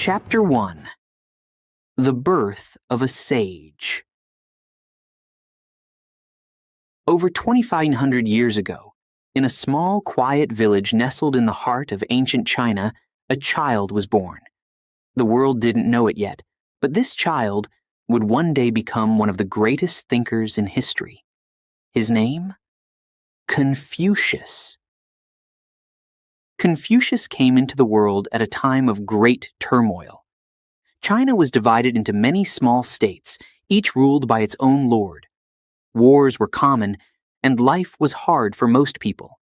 Chapter 1. The Birth of a Sage. Over 2,500 years ago, in a small, quiet village nestled in the heart of ancient China, a child was born. The world didn't know it yet, but this child would one day become one of the greatest thinkers in history. His name? Confucius. Confucius came into the world at a time of great turmoil. China was divided into many small states, each ruled by its own lord. Wars were common, and life was hard for most people.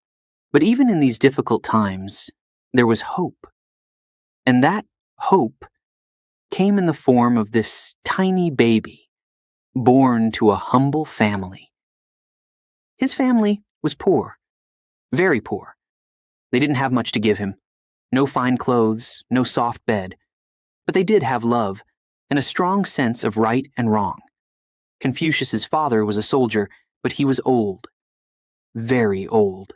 But even in these difficult times, there was hope. And that hope came in the form of this tiny baby, born to a humble family. His family was poor, very poor. They didn't have much to give him. No fine clothes, no soft bed. But they did have love and a strong sense of right and wrong. Confucius's father was a soldier, but he was old. Very old.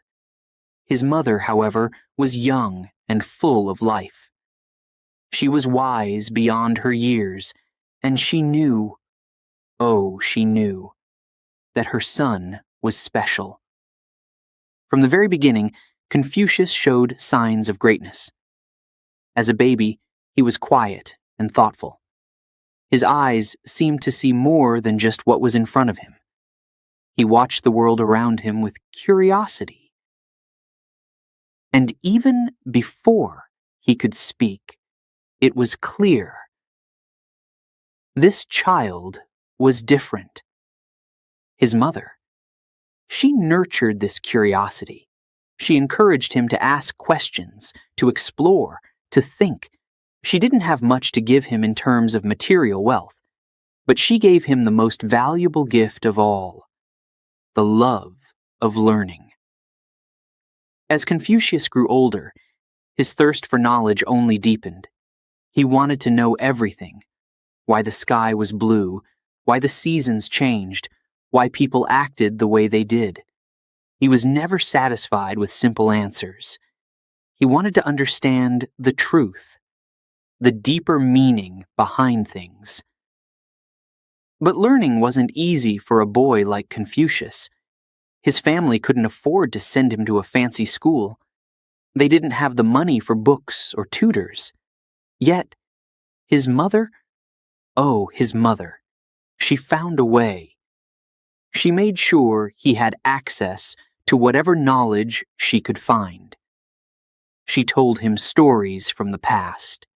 His mother, however, was young and full of life. She was wise beyond her years, and she knew, she knew, that her son was special. From the very beginning, Confucius showed signs of greatness. As a baby, he was quiet and thoughtful. His eyes seemed to see more than just what was in front of him. He watched the world around him with curiosity. And even before he could speak, it was clear. This child was different. His mother, she nurtured this curiosity. She encouraged him to ask questions, to explore, to think. She didn't have much to give him in terms of material wealth, but she gave him the most valuable gift of all, the love of learning. As Confucius grew older, his thirst for knowledge only deepened. He wanted to know everything: why the sky was blue, why the seasons changed, why people acted the way they did. He was never satisfied with simple answers. He wanted to understand the truth, the deeper meaning behind things. But learning wasn't easy for a boy like Confucius. His family couldn't afford to send him to a fancy school. They didn't have the money for books or tutors. Yet, his mother, she found a way. She made sure he had access to whatever knowledge she could find. She told him stories from the past,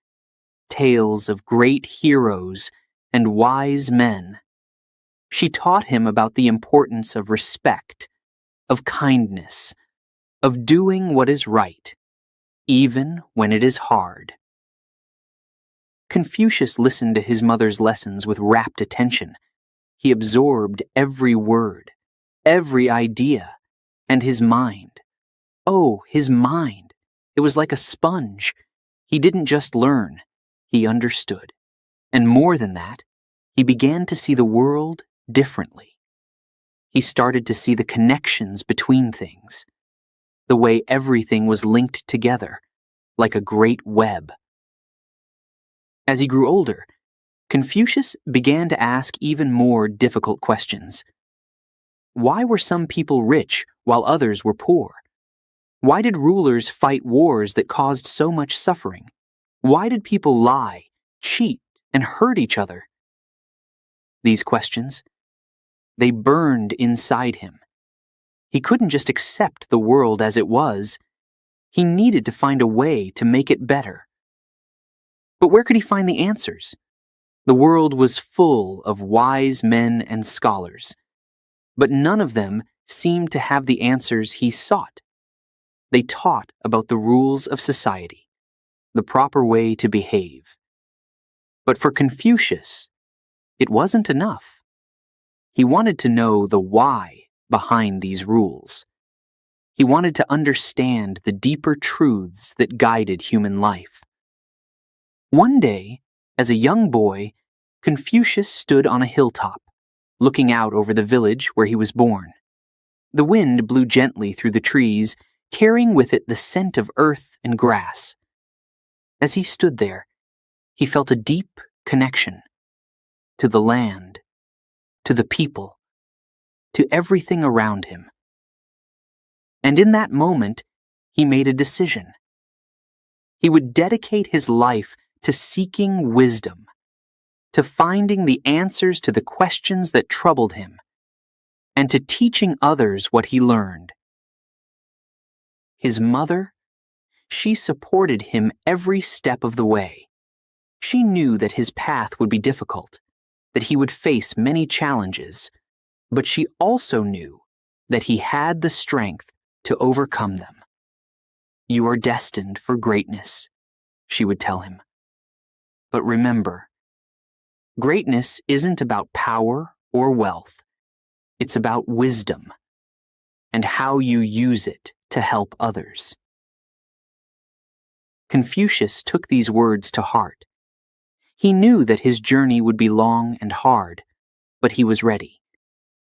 tales of great heroes and wise men. She taught him about the importance of respect, of kindness, of doing what is right, even when it is hard. Confucius listened to his mother's lessons with rapt attention. He absorbed every word, every idea, and his mind. His mind. It was like a sponge. He didn't just learn, he understood. And more than that, he began to see the world differently. He started to see the connections between things, the way everything was linked together, like a great web. As he grew older, Confucius began to ask even more difficult questions. Why were some people rich while others were poor? Why did rulers fight wars that caused so much suffering? Why did people lie, cheat, and hurt each other? These questions, they burned inside him. He couldn't just accept the world as it was. He needed to find a way to make it better. But where could he find the answers? The world was full of wise men and scholars, but none of them seemed to have the answers he sought. They taught about the rules of society, the proper way to behave. But for Confucius, it wasn't enough. He wanted to know the why behind these rules. He wanted to understand the deeper truths that guided human life. One day, as a young boy, Confucius stood on a hilltop, looking out over the village where he was born. The wind blew gently through the trees, carrying with it the scent of earth and grass. As he stood there, he felt a deep connection to the land, to the people, to everything around him. And in that moment, he made a decision. He would dedicate his life to seeking wisdom, to finding the answers to the questions that troubled him, and to teaching others what he learned. His mother, she supported him every step of the way. She knew that his path would be difficult, that he would face many challenges, but she also knew that he had the strength to overcome them. "You are destined for greatness," she would tell him. "But remember, greatness isn't about power or wealth. It's about wisdom and how you use it to help others." Confucius took these words to heart. He knew that his journey would be long and hard, but he was ready.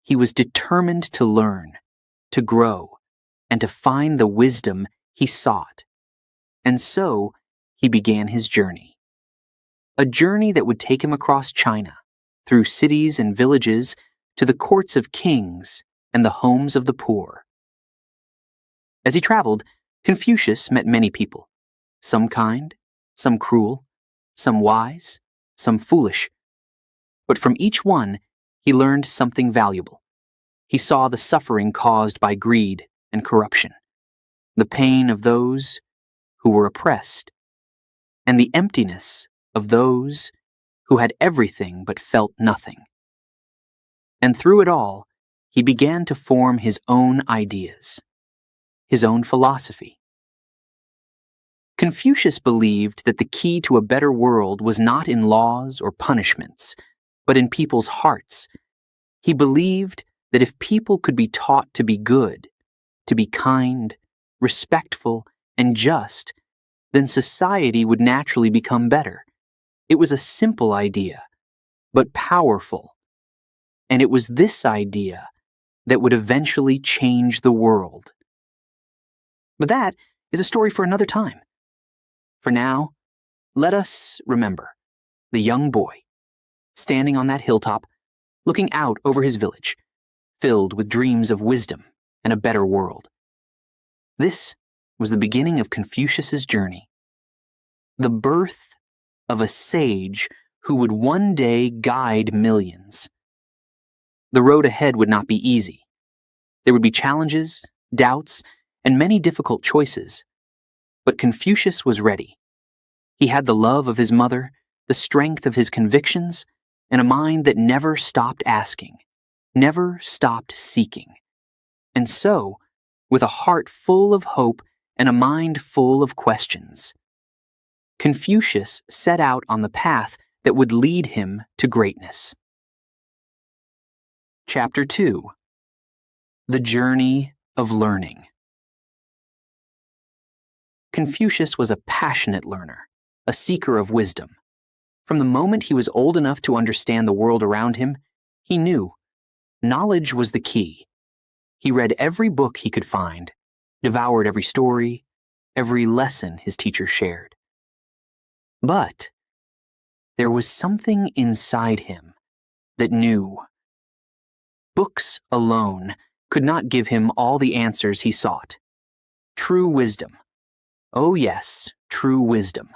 He was determined to learn, to grow, and to find the wisdom he sought. And so, he began his journey. A journey that would take him across China, through cities and villages, to the courts of kings and the homes of the poor. As he traveled, Confucius met many people, some kind, some cruel, some wise, some foolish. But from each one, he learned something valuable. He saw the suffering caused by greed and corruption, the pain of those who were oppressed, and the emptiness of those who had everything but felt nothing. And through it all, he began to form his own ideas, his own philosophy. Confucius believed that the key to a better world was not in laws or punishments, but in people's hearts. He believed that if people could be taught to be good, to be kind, respectful, and just, then society would naturally become better. It was a simple idea, but powerful. And it was this idea that would eventually change the world. But that is a story for another time. For now, let us remember the young boy, standing on that hilltop, looking out over his village, filled with dreams of wisdom and a better world. This was the beginning of Confucius's journey, the birth of a sage who would one day guide millions. The road ahead would not be easy. There would be challenges, doubts, and many difficult choices. But Confucius was ready. He had the love of his mother, the strength of his convictions, and a mind that never stopped asking, never stopped seeking. And so, with a heart full of hope and a mind full of questions, Confucius set out on the path that would lead him to greatness. Chapter 2: The Journey of Learning. Confucius was a passionate learner, a seeker of wisdom. From the moment he was old enough to understand the world around him, he knew knowledge was the key. He read every book he could find, devoured every story, every lesson his teacher shared. But there was something inside him that knew. Books alone could not give him all the answers he sought. True wisdom. Oh yes, true wisdom.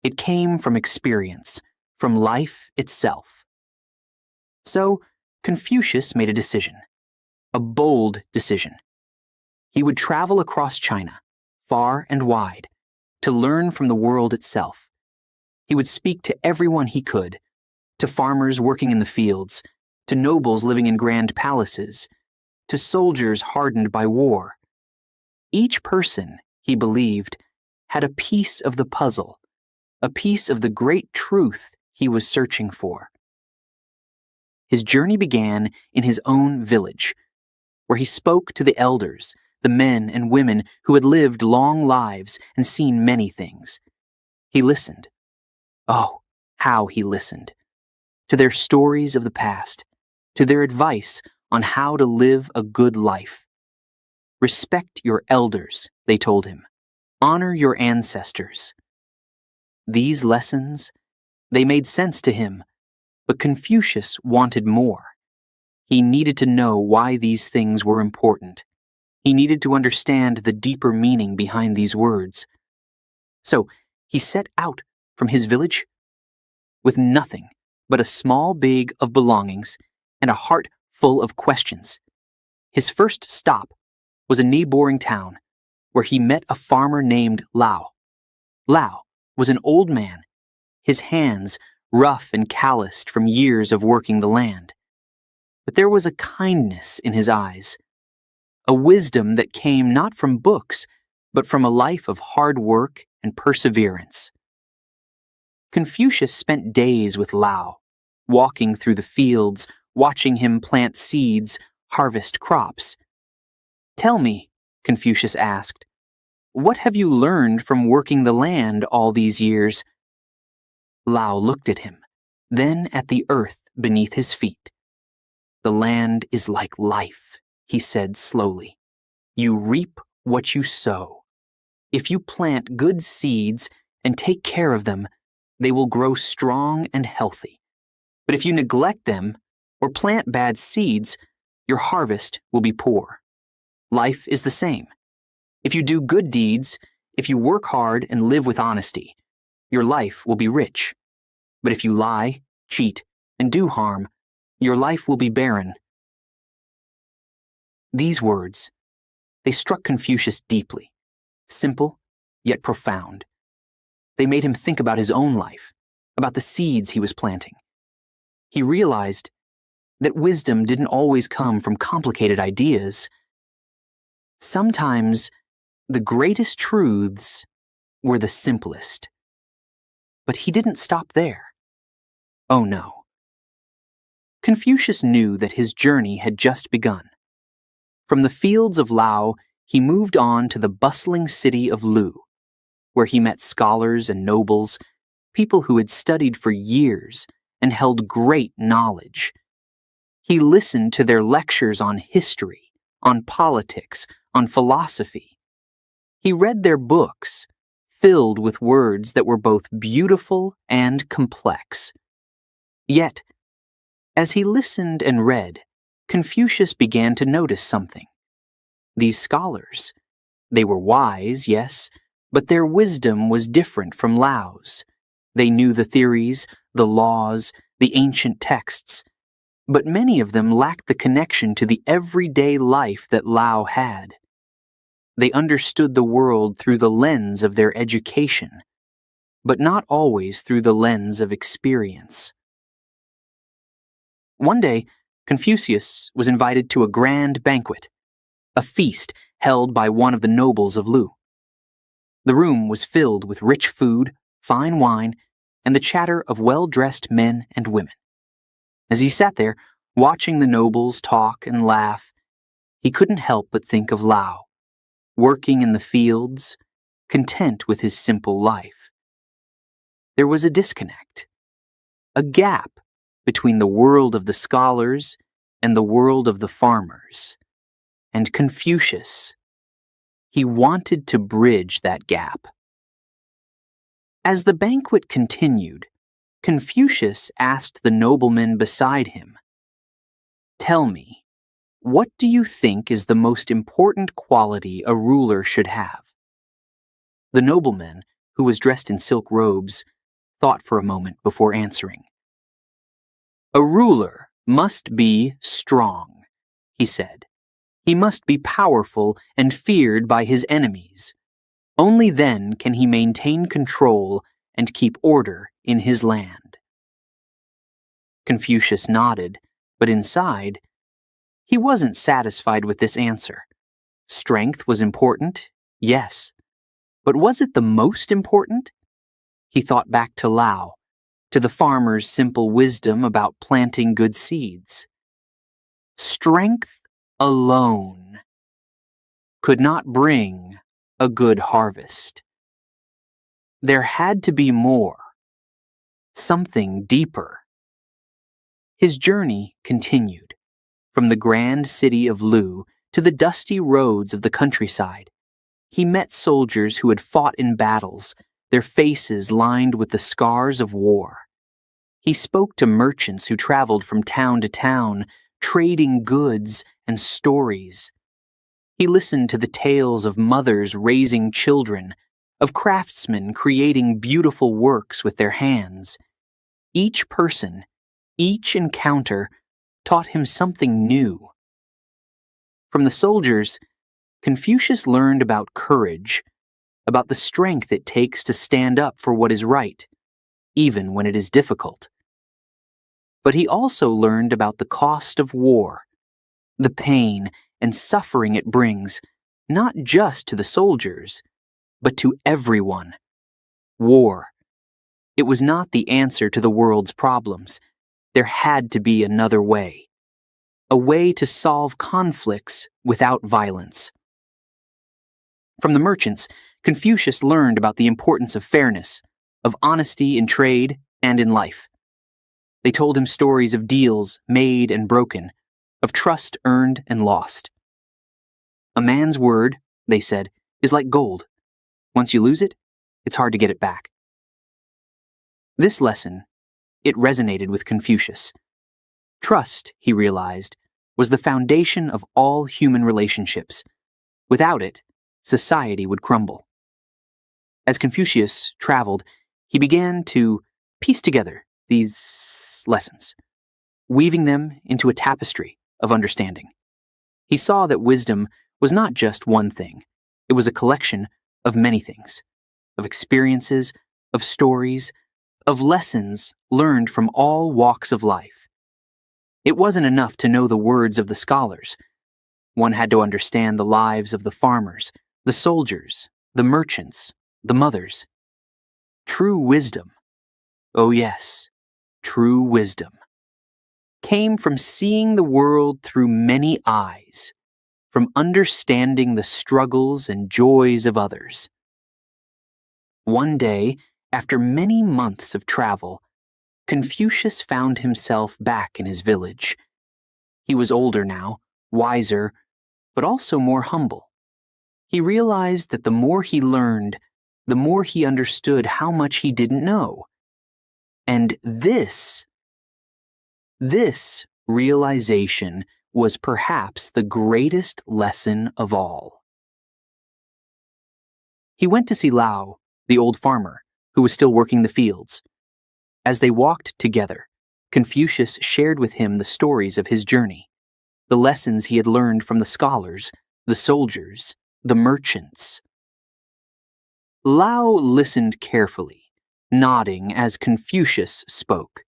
It came from experience, from life itself. So, Confucius made a decision, a bold decision. He would travel across China, far and wide, to learn from the world itself. He would speak to everyone he could, to farmers working in the fields, to nobles living in grand palaces, to soldiers hardened by war. Each person, he believed, had a piece of the puzzle, a piece of the great truth he was searching for. His journey began in his own village, where he spoke to the elders, the men and women who had lived long lives and seen many things. He listened. Oh, how he listened. To their stories of the past, to their advice on how to live a good life. Respect your elders, they told him. Honor your ancestors. These lessons They made sense to him, but Confucius wanted more. He needed to know why these things were important. He needed to understand the deeper meaning behind these words. So he set out from his village with nothing but a small bag of belongings and a heart full of questions. His first stop was a neighboring town where he met a farmer named Lao. Lao was an old man, his hands rough and calloused from years of working the land. But there was a kindness in his eyes, a wisdom that came not from books, but from a life of hard work and perseverance. Confucius spent days with Lao, walking through the fields, watching him plant seeds, harvest crops. "Tell me," Confucius asked, "what have you learned from working the land all these years?" Lao looked at him, then at the earth beneath his feet. "The land is like life," he said slowly. "You reap what you sow. If you plant good seeds and take care of them, they will grow strong and healthy. But if you neglect them or plant bad seeds, your harvest will be poor. Life is the same. If you do good deeds, if you work hard and live with honesty, your life will be rich. But if you lie, cheat, and do harm, your life will be barren." These words, they struck Confucius deeply, simple yet profound. They made him think about his own life, about the seeds he was planting. He realized that wisdom didn't always come from complicated ideas. Sometimes the greatest truths were the simplest. But he didn't stop there. Oh no. Confucius knew that his journey had just begun. From the fields of Lao, he moved on to the bustling city of Lu, where he met scholars and nobles, people who had studied for years and held great knowledge. He listened to their lectures on history, on politics, on philosophy. He read their books, filled with words that were both beautiful and complex. Yet, as he listened and read, Confucius began to notice something. These scholars, they were wise, yes, but their wisdom was different from Lao's. They knew the theories, the laws, the ancient texts, but many of them lacked the connection to the everyday life that Lao had. They understood the world through the lens of their education, but not always through the lens of experience. One day, Confucius was invited to a grand banquet, a feast held by one of the nobles of Lu. The room was filled with rich food, fine wine, and the chatter of well-dressed men and women. As he sat there, watching the nobles talk and laugh, he couldn't help but think of Lao, working in the fields, content with his simple life. There was a disconnect, a gap between the world of the scholars and the world of the farmers. And Confucius, he wanted to bridge that gap. As the banquet continued, Confucius asked the nobleman beside him, "Tell me, what do you think is the most important quality a ruler should have?" The nobleman, who was dressed in silk robes, thought for a moment before answering. "A ruler must be strong," he said. "He must be powerful and feared by his enemies. Only then can he maintain control and keep order in his land." Confucius nodded, but inside, he wasn't satisfied with this answer. Strength was important, yes, but was it the most important? He thought back to Lao, to the farmer's simple wisdom about planting good seeds. Strength alone could not bring a good harvest. There had to be more, something deeper. His journey continued, from the grand city of Lu to the dusty roads of the countryside. He met soldiers who had fought in battles, their faces lined with the scars of war. He spoke to merchants who traveled from town to town, trading goods and stories. He listened to the tales of mothers raising children, of craftsmen creating beautiful works with their hands. Each person, each encounter, taught him something new. From the soldiers, Confucius learned about courage, about the strength it takes to stand up for what is right, even when it is difficult. But he also learned about the cost of war, the pain and suffering it brings, not just to the soldiers, but to everyone. War. It was not the answer to the world's problems. There had to be another way. A way to solve conflicts without violence. From the merchants, Confucius learned about the importance of fairness, of honesty in trade and in life. They told him stories of deals made and broken, of trust earned and lost. A man's word, they said, is like gold. Once you lose it, it's hard to get it back. This lesson, it resonated with Confucius. Trust, he realized, was the foundation of all human relationships. Without it, society would crumble. As Confucius traveled, he began to piece together these lessons, weaving them into a tapestry of understanding. He saw that wisdom was not just one thing. It was a collection of many things, of experiences, of stories, of lessons learned from all walks of life. It wasn't enough to know the words of the scholars. One had to understand the lives of the farmers, the soldiers, the merchants, the mothers. True wisdom, oh yes, true wisdom, came from seeing the world through many eyes, from understanding the struggles and joys of others. One day, after many months of travel, Confucius found himself back in his village. He was older now, wiser, but also more humble. He realized that the more he learned, the more he understood how much he didn't know. And this realization was perhaps the greatest lesson of all. He went to see Lao, the old farmer, who was still working the fields. As they walked together, Confucius shared with him the stories of his journey, the lessons he had learned from the scholars, the soldiers, the merchants. Lao listened carefully, nodding as Confucius spoke.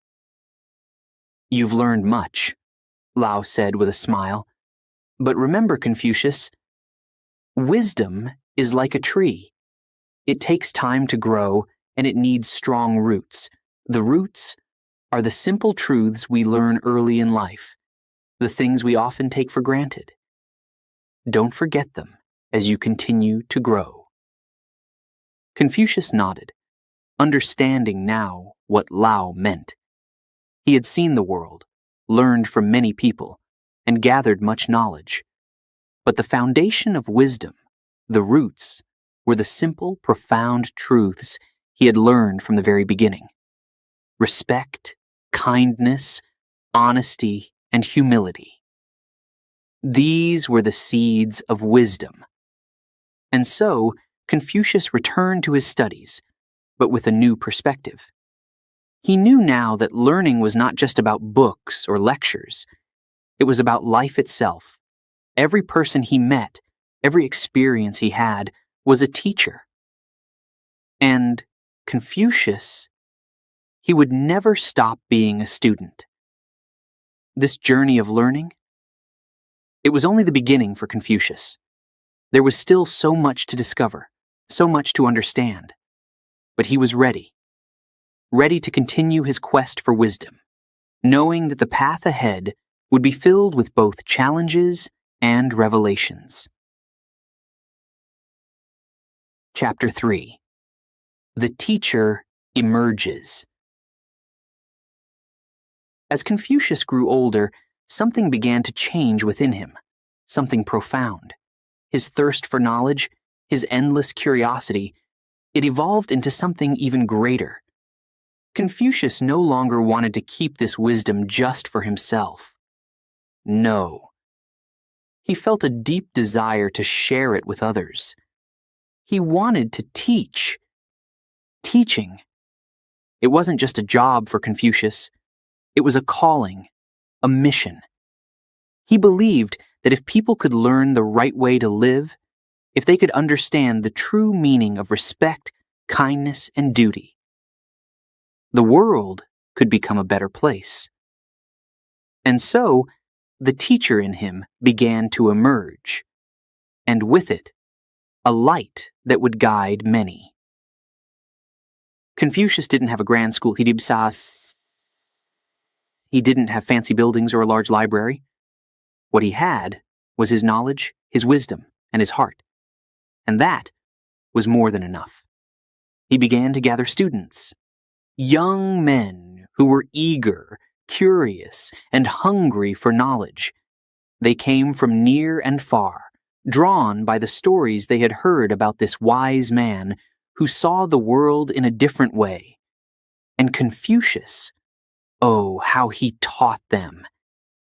"You've learned much," Lao said with a smile. "But remember, Confucius, wisdom is like a tree. It takes time to grow, and it needs strong roots. The roots are the simple truths we learn early in life, the things we often take for granted. Don't forget them as you continue to grow." Confucius nodded, understanding now what Lao meant. He had seen the world, learned from many people, and gathered much knowledge. But the foundation of wisdom, the roots, were the simple, profound truths he had learned from the very beginning. Respect, kindness, honesty, and humility. These were the seeds of wisdom. And so, Confucius returned to his studies, but with a new perspective. He knew now that learning was not just about books or lectures. It was about life itself. Every person he met, every experience he had, was a teacher. And Confucius, he would never stop being a student. This journey of learning, it was only the beginning for Confucius. There was still so much to discover, so much to understand. But he was ready to continue his quest for wisdom, knowing that the path ahead would be filled with both challenges and revelations. Chapter 3. The Teacher Emerges. As Confucius grew older, something began to change within him, something profound. His thirst for knowledge, his endless curiosity, it evolved into something even greater. Confucius no longer wanted to keep this wisdom just for himself. No. He felt a deep desire to share it with others. He wanted to teach. Teaching. It wasn't just a job for Confucius. It was a calling, a mission. He believed that if people could learn the right way to live, if they could understand the true meaning of respect, kindness, and duty, the world could become a better place. And so, the teacher in him began to emerge, and with it, a light that would guide many. Confucius didn't have a grand school. He didn't have fancy buildings or a large library. What he had was his knowledge, his wisdom, and his heart. And that was more than enough. He began to gather students, young men who were eager, curious, and hungry for knowledge. They came from near and far, drawn by the stories they had heard about this wise man who saw the world in a different way. And Confucius, oh, how he taught them.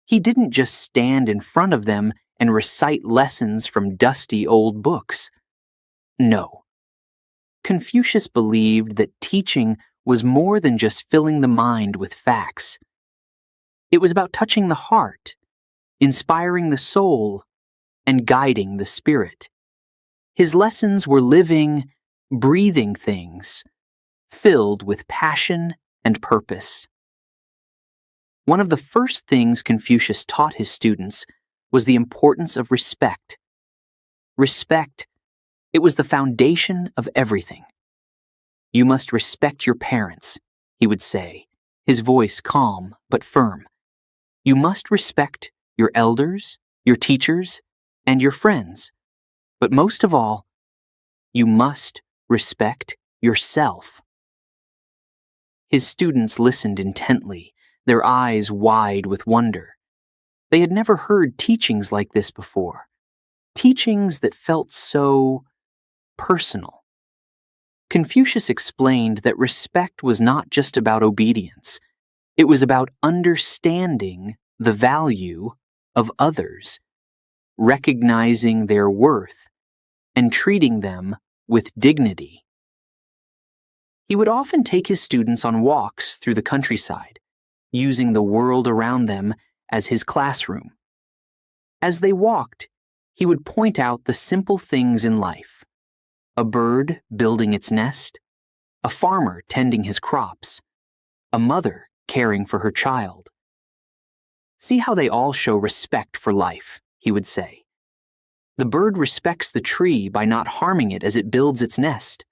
He didn't just stand in front of them and recite lessons from dusty old books. No. Confucius believed that teaching was more than just filling the mind with facts. It was about touching the heart, inspiring the soul, and guiding the spirit. His lessons were living, breathing things, filled with passion and purpose. One of the first things Confucius taught his students was the importance of respect. Respect, it was the foundation of everything. You must respect your parents, he would say, his voice calm but firm. You must respect your elders, your teachers, and your friends. But most of all, you must respect yourself. His students listened intently, their eyes wide with wonder. They had never heard teachings like this before, teachings that felt so personal. Confucius explained that respect was not just about obedience. It was about understanding the value of others, recognizing their worth, and treating them with dignity. He would often take his students on walks through the countryside, using the world around them as his classroom. As they walked, he would point out the simple things in life: a bird building its nest, a farmer tending his crops, a mother caring for her child. See how they all show respect for life, he would say. The bird respects the tree by not harming it as it builds its nest.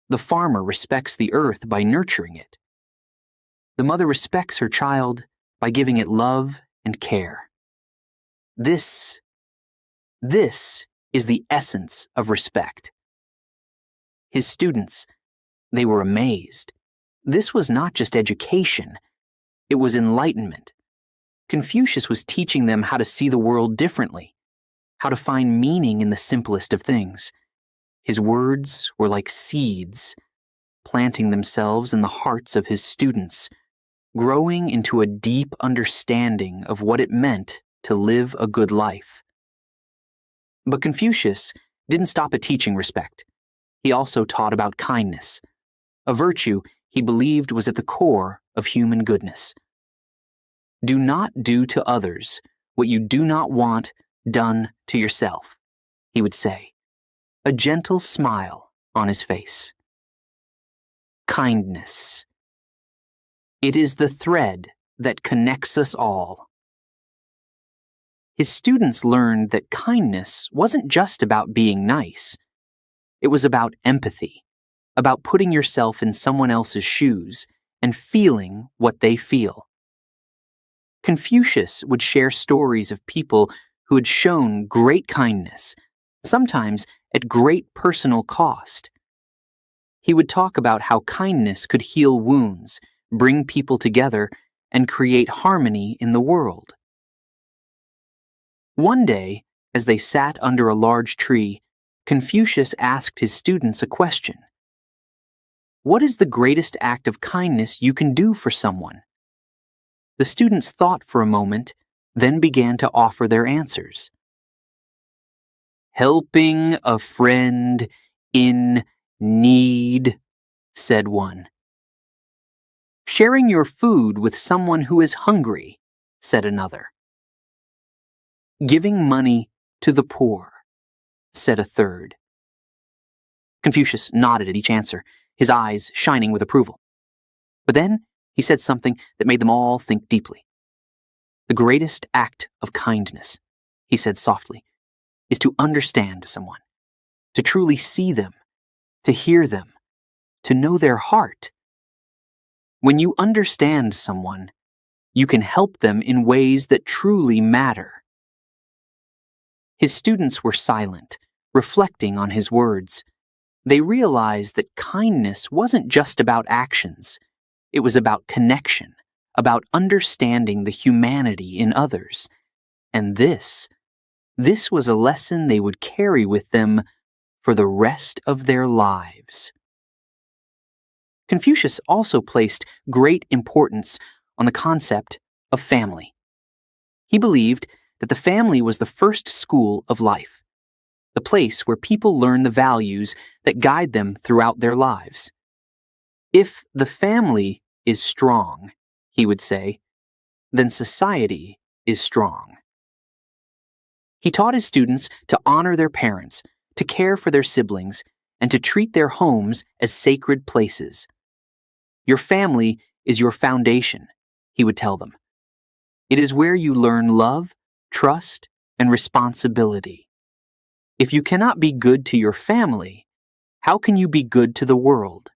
The farmer respects the earth by nurturing it. The mother respects her child by giving it love and care. This is the essence of respect. His students, they were amazed. This was not just education, it was enlightenment. Confucius was teaching them how to see the world differently, how to find meaning in the simplest of things. His words were like seeds, planting themselves in the hearts of his students, growing into a deep understanding of what it meant to live a good life. But Confucius didn't stop at teaching respect. He also taught about kindness, a virtue he believed was at the core of human goodness. Do not do to others what you do not want done to yourself, he would say, a gentle smile on his face. Kindness. It is the thread that connects us all. His students learned that kindness wasn't just about being nice. It was about empathy, about putting yourself in someone else's shoes and feeling what they feel. Confucius would share stories of people who had shown great kindness, sometimes at great personal cost. He would talk about how kindness could heal wounds, bring people together, and create harmony in the world. One day, as they sat under a large tree, Confucius asked his students a question. What is the greatest act of kindness you can do for someone? The students thought for a moment, then began to offer their answers. Helping a friend in need, said one. Sharing your food with someone who is hungry, said another. Giving money to the poor, said a third. Confucius nodded at each answer, his eyes shining with approval. But then he said something that made them all think deeply. The greatest act of kindness, he said softly, is to understand someone, to truly see them, to hear them, to know their heart. When you understand someone, you can help them in ways that truly matter. His students were silent, reflecting on his words. They realized that kindness wasn't just about actions. It was about connection, about understanding the humanity in others. And this was a lesson they would carry with them for the rest of their lives. Confucius also placed great importance on the concept of family. He believed that the family was the first school of life, the place where people learn the values that guide them throughout their lives. If the family is strong, he would say, then society is strong. He taught his students to honor their parents, to care for their siblings, and to treat their homes as sacred places. Your family is your foundation, he would tell them. It is where you learn love, trust, and responsibility. If you cannot be good to your family, how can you be good to the world?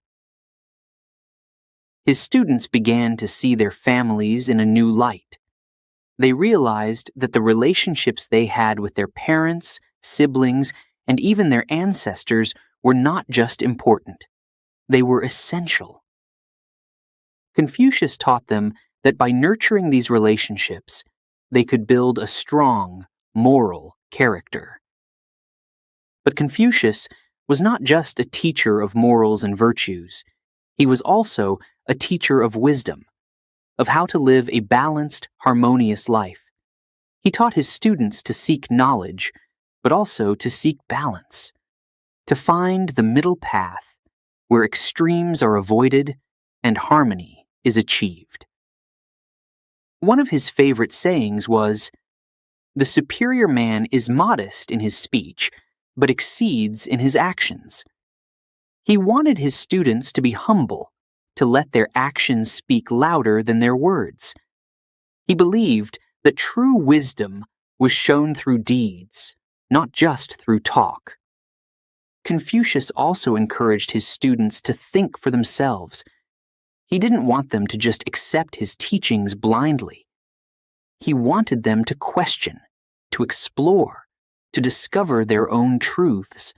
His students began to see their families in a new light. They realized that the relationships they had with their parents, siblings, and even their ancestors were not just important. They were essential. Confucius taught them that by nurturing these relationships, they could build a strong, moral character. But Confucius was not just a teacher of morals and virtues. He was also a teacher of wisdom, of how to live a balanced, harmonious life. He taught his students to seek knowledge, but also to seek balance, to find the middle path where extremes are avoided and harmony is achieved. One of his favorite sayings was, "The superior man is modest in his speech, but exceeds in his actions." He wanted his students to be humble, to let their actions speak louder than their words. He believed that true wisdom was shown through deeds, not just through talk. Confucius also encouraged his students to think for themselves. He didn't want them to just accept his teachings blindly. He wanted them to question, to explore, to discover their own truths.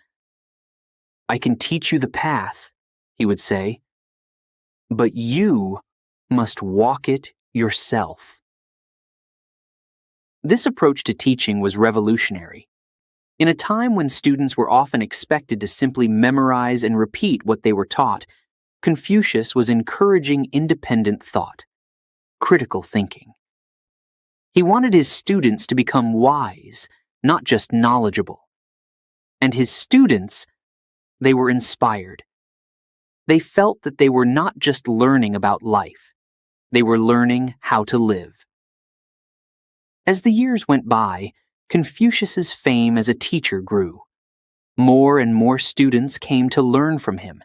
"I can teach you the path," he would say, "but you must walk it yourself." This approach to teaching was revolutionary. In a time when students were often expected to simply memorize and repeat what they were taught, Confucius was encouraging independent thought, critical thinking. He wanted his students to become wise, not just knowledgeable. And his students, they were inspired. They felt that they were not just learning about life, they were learning how to live. As the years went by, Confucius's fame as a teacher grew. More and more students came to learn from him,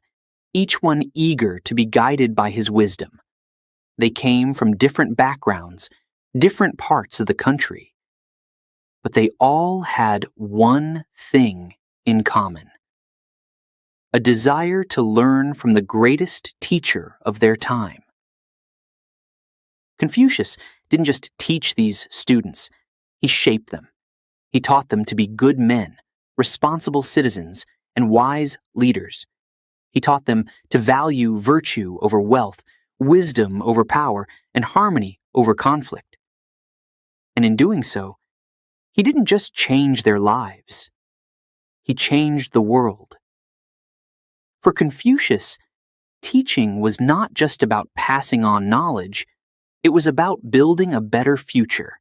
each one eager to be guided by his wisdom. They came from different backgrounds, different parts of the country. But they all had one thing in common: a desire to learn from the greatest teacher of their time. Confucius didn't just teach these students, he shaped them. He taught them to be good men, responsible citizens, and wise leaders. He taught them to value virtue over wealth, wisdom over power, and harmony over conflict. And in doing so, he didn't just change their lives. He changed the world. For Confucius, teaching was not just about passing on knowledge, it was about building a better future.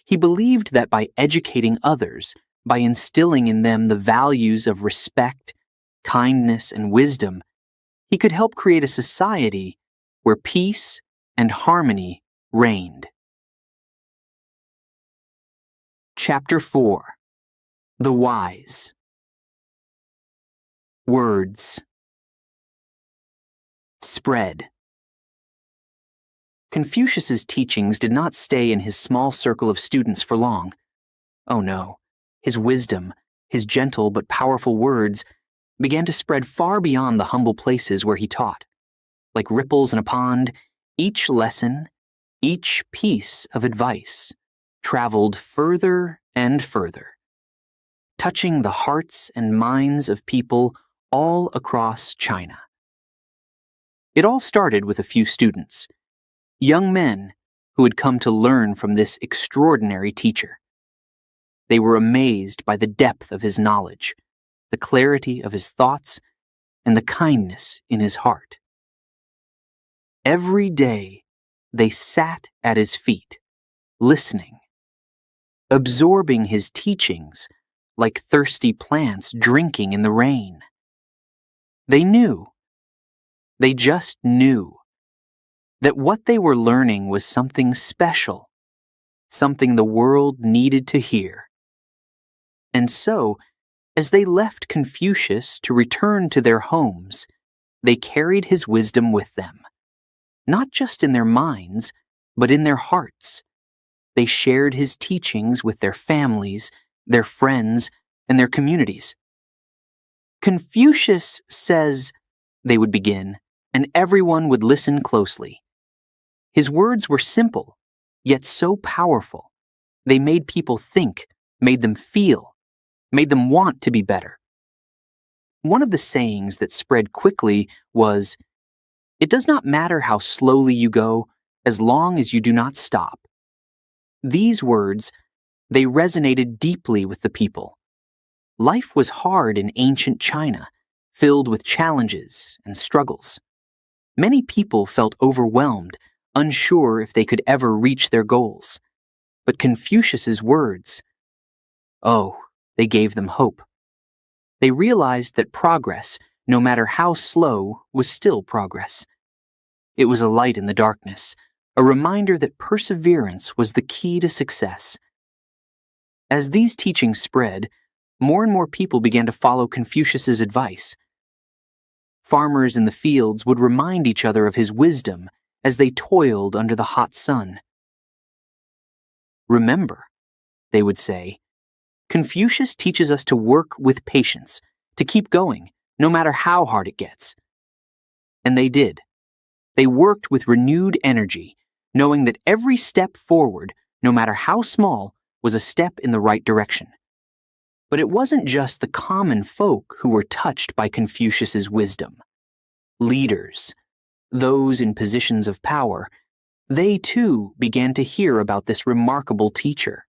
He believed that by educating others, by instilling in them the values of respect, kindness, and wisdom, he could help create a society where peace and harmony reigned. Chapter 4. The Wise. Words. Spread. Confucius's teachings did not stay in his small circle of students for long. Oh no, his wisdom, his gentle but powerful words, began to spread far beyond the humble places where he taught. Like ripples in a pond, each lesson, each piece of advice, traveled further and further, touching the hearts and minds of people all across China. It all started with a few students, young men who had come to learn from this extraordinary teacher. They were amazed by the depth of his knowledge, the clarity of his thoughts, and the kindness in his heart. Every day, they sat at his feet, listening, absorbing his teachings like thirsty plants drinking in the rain. They just knew, that what they were learning was something special, something the world needed to hear. And so, as they left Confucius to return to their homes, they carried his wisdom with them, not just in their minds, but in their hearts. They shared his teachings with their families, their friends, and their communities. Confucius says, they would begin, and everyone would listen closely. His words were simple, yet so powerful. They made people think, made them feel, made them want to be better. One of the sayings that spread quickly was, "It does not matter how slowly you go, as long as you do not stop." These words, they resonated deeply with the people. Life was hard in ancient China, filled with challenges and struggles. Many people felt overwhelmed, unsure if they could ever reach their goals. But Confucius's words, they gave them hope. They realized that progress, no matter how slow, was still progress. It was a light in the darkness, a reminder that perseverance was the key to success. As these teachings spread, more and more people began to follow Confucius's advice. Farmers in the fields would remind each other of his wisdom as they toiled under the hot sun. "Remember," they would say, "Confucius teaches us to work with patience, to keep going, no matter how hard it gets." And they did. They worked with renewed energy, knowing that every step forward, no matter how small, was a step in the right direction. But it wasn't just the common folk who were touched by Confucius's wisdom. Leaders, those in positions of power, they too began to hear about this remarkable teacher.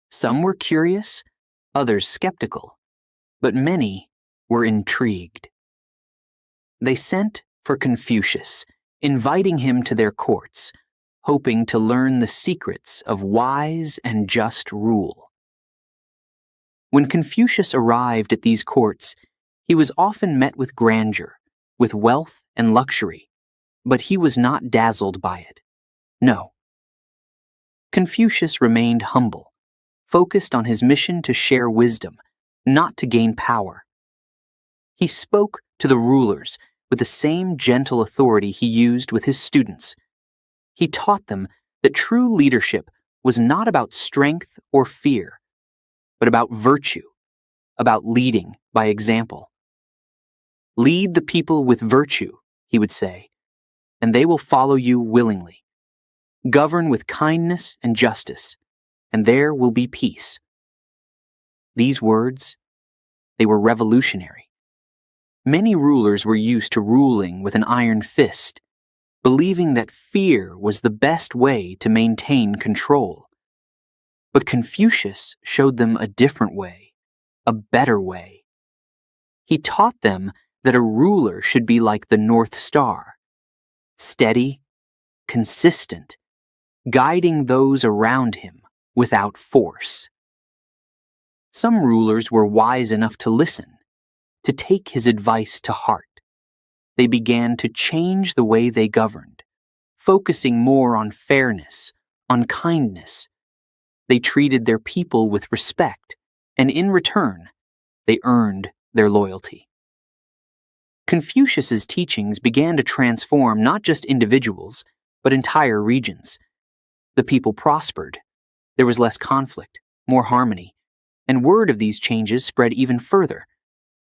Some were curious, others skeptical, but many were intrigued. They sent for Confucius, inviting him to their courts, hoping to learn the secrets of wise and just rule. When Confucius arrived at these courts, he was often met with grandeur, with wealth and luxury, but he was not dazzled by it. No. Confucius remained humble, focused on his mission to share wisdom, not to gain power. He spoke to the rulers with the same gentle authority he used with his students. He taught them that true leadership was not about strength or fear, but about virtue, about leading by example. "Lead the people with virtue," he would say, "and they will follow you willingly. Govern with kindness and justice, and there will be peace." These words, they were revolutionary. Many rulers were used to ruling with an iron fist, believing that fear was the best way to maintain control. But Confucius showed them a different way, a better way. He taught them that a ruler should be like the North Star, steady, consistent, guiding those around him without force. Some rulers were wise enough to listen, to take his advice to heart. They began to change the way they governed, focusing more on fairness, on kindness. They treated their people with respect, and in return, they earned their loyalty. Confucius's teachings began to transform not just individuals, but entire regions. The people prospered. There was less conflict, more harmony, and word of these changes spread even further.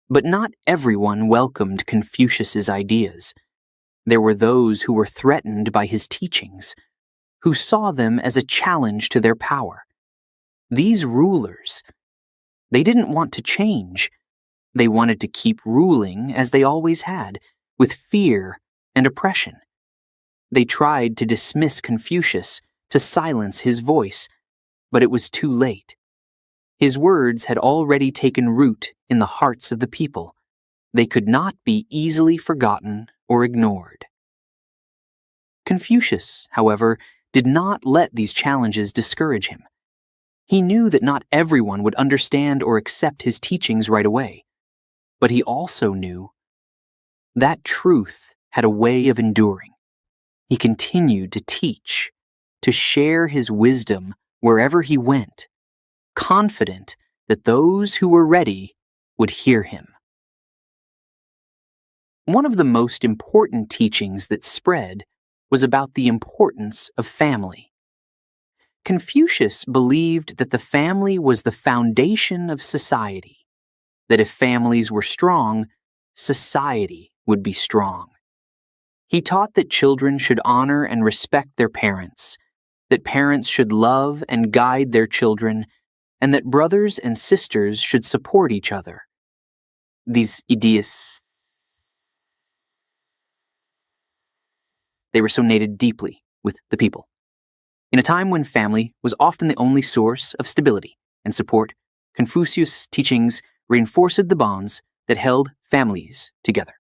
But not everyone welcomed Confucius's ideas. There were those who were threatened by his teachings, who saw them as a challenge to their power. These rulers, they didn't want to change. They wanted to keep ruling as they always had, with fear and oppression. They tried to dismiss Confucius, to silence his voice, but it was too late. His words had already taken root in the hearts of the people. They could not be easily forgotten or ignored. Confucius, however, did not let these challenges discourage him. He knew that not everyone would understand or accept his teachings right away, but he also knew that truth had a way of enduring. He continued to teach, to share his wisdom wherever he went, confident that those who were ready would hear him. One of the most important teachings that spread was about the importance of family. Confucius believed that the family was the foundation of society, that if families were strong, society would be strong. He taught that children should honor and respect their parents, that parents should love and guide their children, and that brothers and sisters should support each other. These ideas, they resonated deeply with the people. In a time when family was often the only source of stability and support, Confucius' teachings reinforced the bonds that held families together.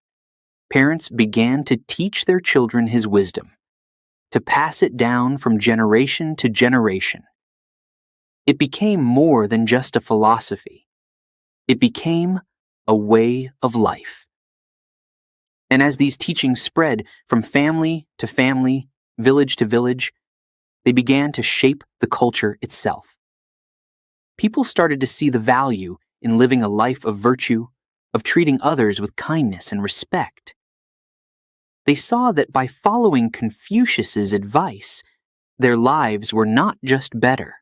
Parents began to teach their children his wisdom, to pass it down from generation to generation. It became more than just a philosophy. It became a way of life. And as these teachings spread from family to family, village to village, they began to shape the culture itself. People started to see the value in living a life of virtue, of treating others with kindness and respect. They saw that by following Confucius's advice, their lives were not just better.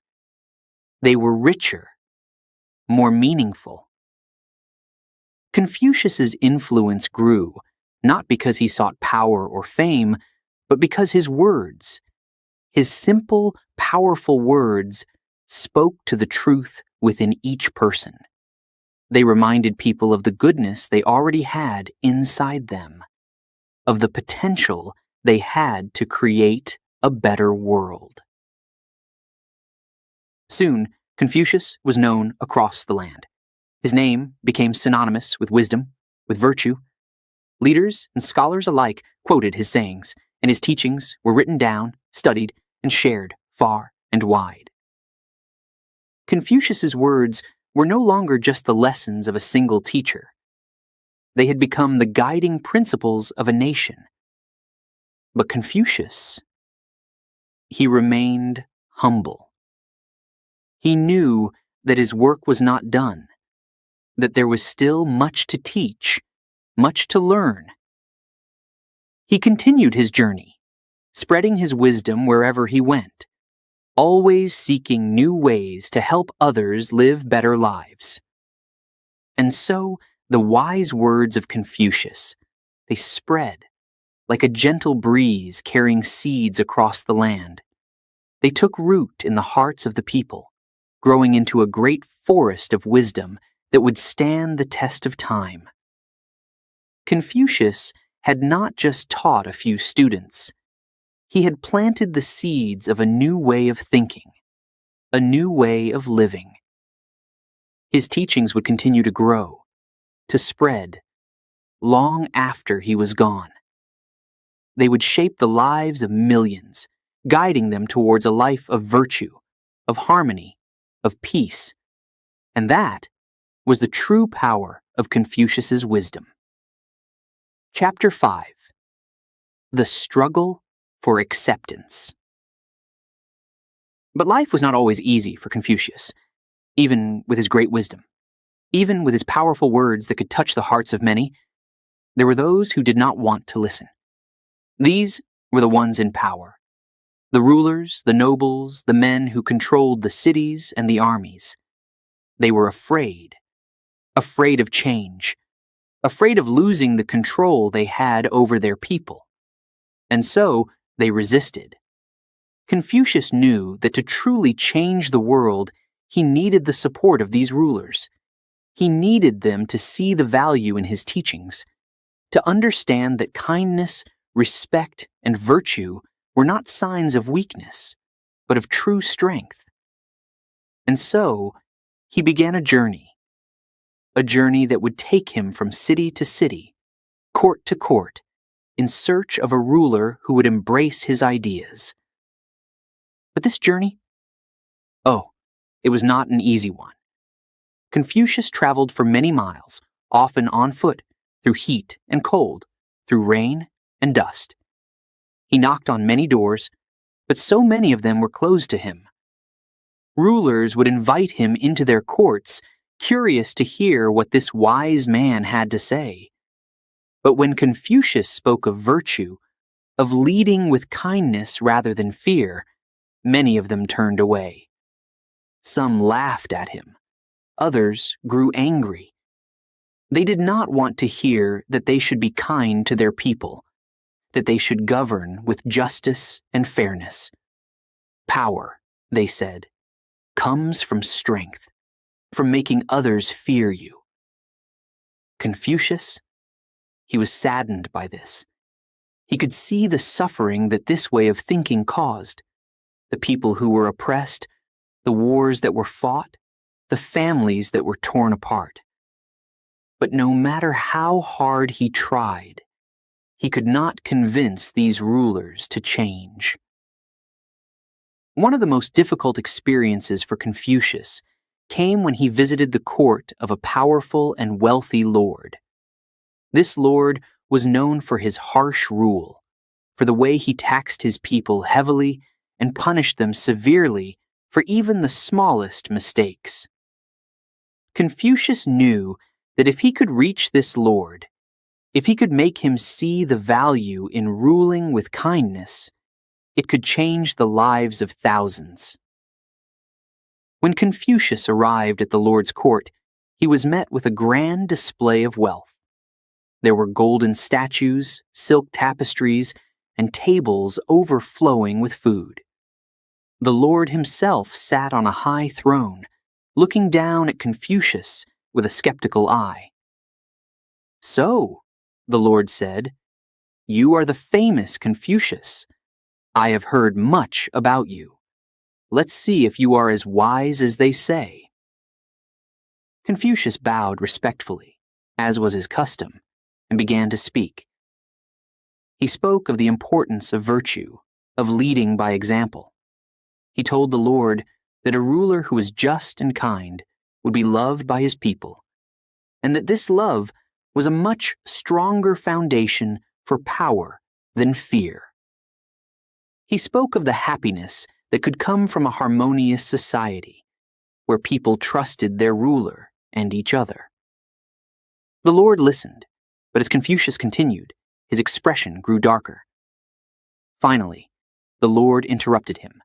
They were richer, more meaningful. Confucius's influence grew, not because he sought power or fame, but because his words, his simple, powerful words, spoke to the truth within each person. They reminded people of the goodness they already had inside them, of the potential they had to create a better world. Soon, Confucius was known across the land. His name became synonymous with wisdom, with virtue. Leaders and scholars alike quoted his sayings, and his teachings were written down, studied, and shared far and wide. Confucius's words were no longer just the lessons of a single teacher. They had become the guiding principles of a nation. But Confucius, he remained humble. He knew that his work was not done, that there was still much to teach, much to learn. He continued his journey, spreading his wisdom wherever he went, always seeking new ways to help others live better lives. And so, the wise words of Confucius, they spread like a gentle breeze carrying seeds across the land. They took root in the hearts of the people, growing into a great forest of wisdom that would stand the test of time. Confucius had not just taught a few students. He had planted the seeds of a new way of thinking, a new way of living. His teachings would continue to grow, to spread, long after he was gone. They would shape the lives of millions, guiding them towards a life of virtue, of harmony, of peace. And that was the true power of Confucius's wisdom. Chapter 5. The Struggle for Acceptance. But life was not always easy for Confucius, even with his great wisdom. Even with his powerful words that could touch the hearts of many, there were those who did not want to listen. These were the ones in power. The rulers, the nobles, the men who controlled the cities and the armies. They were afraid of change, afraid of losing the control they had over their people. And so they resisted. Confucius knew that to truly change the world, he needed the support of these rulers. He needed them to see the value in his teachings, to understand that kindness, respect, and virtue were not signs of weakness, but of true strength. And so, he began a journey that would take him from city to city, court to court, in search of a ruler who would embrace his ideas. But this journey? Oh, it was not an easy one. Confucius traveled for many miles, often on foot, through heat and cold, through rain and dust. He knocked on many doors, but so many of them were closed to him. Rulers would invite him into their courts, curious to hear what this wise man had to say. But when Confucius spoke of virtue, of leading with kindness rather than fear, many of them turned away. Some laughed at him. Others grew angry. They did not want to hear that they should be kind to their people, that they should govern with justice and fairness. Power, they said, comes from strength, from making others fear you. Confucius? He was saddened by this. He could see the suffering that this way of thinking caused, the people who were oppressed, the wars that were fought, the families that were torn apart. But no matter how hard he tried, he could not convince these rulers to change. One of the most difficult experiences for Confucius came when he visited the court of a powerful and wealthy lord. This lord was known for his harsh rule, for the way he taxed his people heavily and punished them severely for even the smallest mistakes. Confucius knew that if he could reach this lord, if he could make him see the value in ruling with kindness, it could change the lives of thousands. When Confucius arrived at the Lord's court, he was met with a grand display of wealth. There were golden statues, silk tapestries, and tables overflowing with food. The Lord himself sat on a high throne, looking down at Confucius with a skeptical eye. "So," the Lord said, "you are the famous Confucius. I have heard much about you. Let's see if you are as wise as they say." Confucius bowed respectfully, as was his custom, and began to speak. He spoke of the importance of virtue, of leading by example. He told the Lord that a ruler who was just and kind would be loved by his people, and that this love was a much stronger foundation for power than fear. He spoke of the happiness that could come from a harmonious society, where people trusted their ruler and each other. The Lord listened, but as Confucius continued, his expression grew darker. Finally, the Lord interrupted him.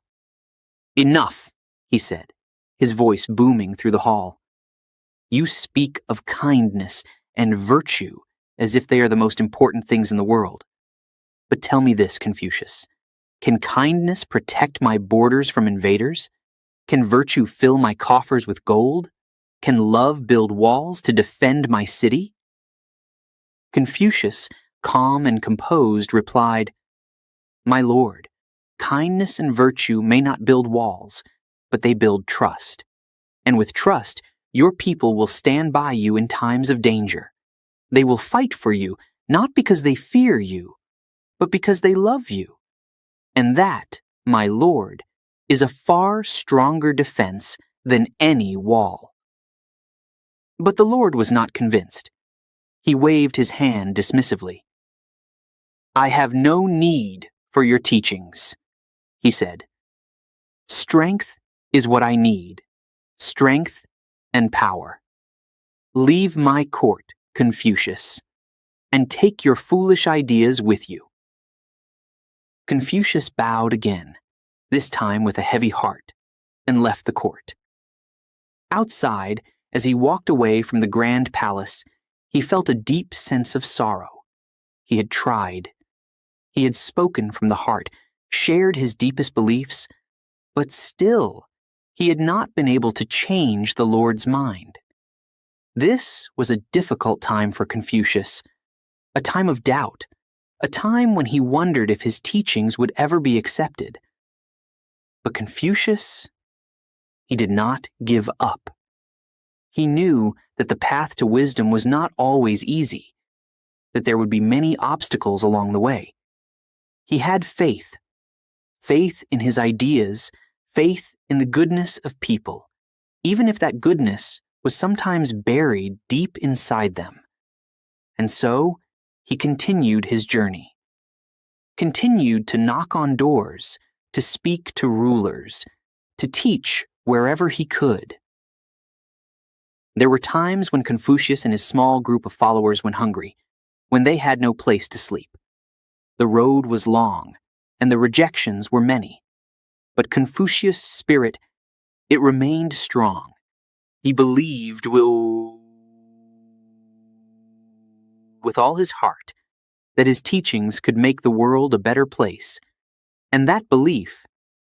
"Enough," he said, his voice booming through the hall. "You speak of kindness and virtue as if they are the most important things in the world. But tell me this, Confucius. Can kindness protect my borders from invaders? Can virtue fill my coffers with gold? Can love build walls to defend my city?" Confucius, calm and composed, replied, "My lord, kindness and virtue may not build walls, but they build trust. And with trust, your people will stand by you in times of danger. They will fight for you, not because they fear you, but because they love you. And that, my lord, is a far stronger defense than any wall." But the Lord was not convinced. He waved his hand dismissively. "I have no need for your teachings," he said. "Strength is what I need, strength and power. Leave my court, Confucius, and take your foolish ideas with you." Confucius bowed again, this time with a heavy heart, and left the court. Outside, as he walked away from the grand palace, he felt a deep sense of sorrow. He had tried. He had spoken from the heart, shared his deepest beliefs, but still, he had not been able to change the Lord's mind. This was a difficult time for Confucius, a time of doubt, a time when he wondered if his teachings would ever be accepted. But Confucius, he did not give up. He knew that the path to wisdom was not always easy, that there would be many obstacles along the way. He had faith in his ideas, faith in the goodness of people, even if that goodness was sometimes buried deep inside them. And so, he continued his journey, continued to knock on doors, to speak to rulers, to teach wherever he could. There were times when Confucius and his small group of followers went hungry, when they had no place to sleep. The road was long, and the rejections were many. But Confucius' spirit, it remained strong. He believed with all his heart that his teachings could make the world a better place, and that belief,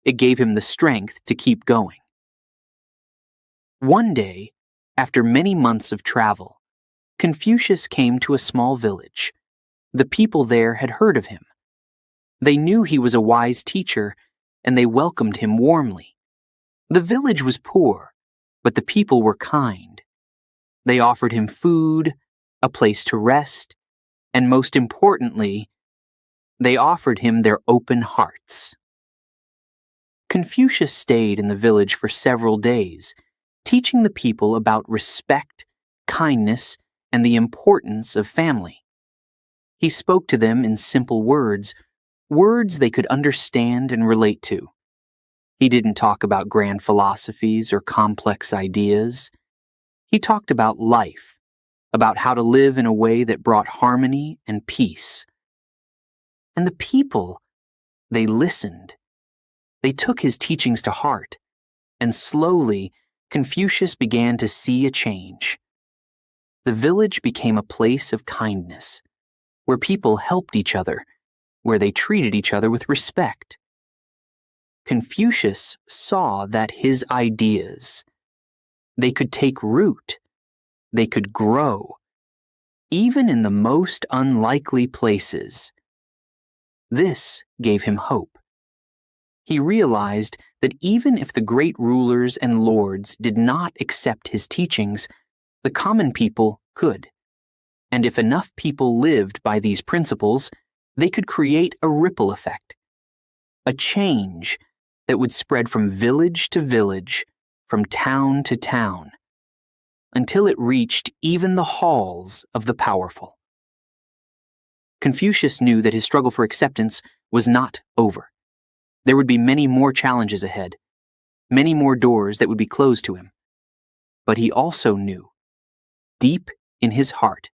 it gave him the strength to keep going. One day, after many months of travel, Confucius came to a small village. The people there had heard of him. They knew he was a wise teacher, and they welcomed him warmly. The village was poor, but the people were kind. They offered him food, a place to rest, and most importantly, they offered him their open hearts. Confucius stayed in the village for several days, teaching the people about respect, kindness, and the importance of family. He spoke to them in simple words, words they could understand and relate to. He didn't talk about grand philosophies or complex ideas. He talked about life, about how to live in a way that brought harmony and peace. And the people, they listened. They took his teachings to heart, and slowly, Confucius began to see a change. The village became a place of kindness, where people helped each other, where they treated each other with respect. Confucius saw that his ideas, they could take root, they could grow, even in the most unlikely places. This gave him hope. He realized that even if the great rulers and lords did not accept his teachings, the common people could. And if enough people lived by these principles, they could create a ripple effect, a change that would spread from village to village, from town to town, until it reached even the halls of the powerful. Confucius knew that his struggle for acceptance was not over. There would be many more challenges ahead, many more doors that would be closed to him. But he also knew, deep in his heart,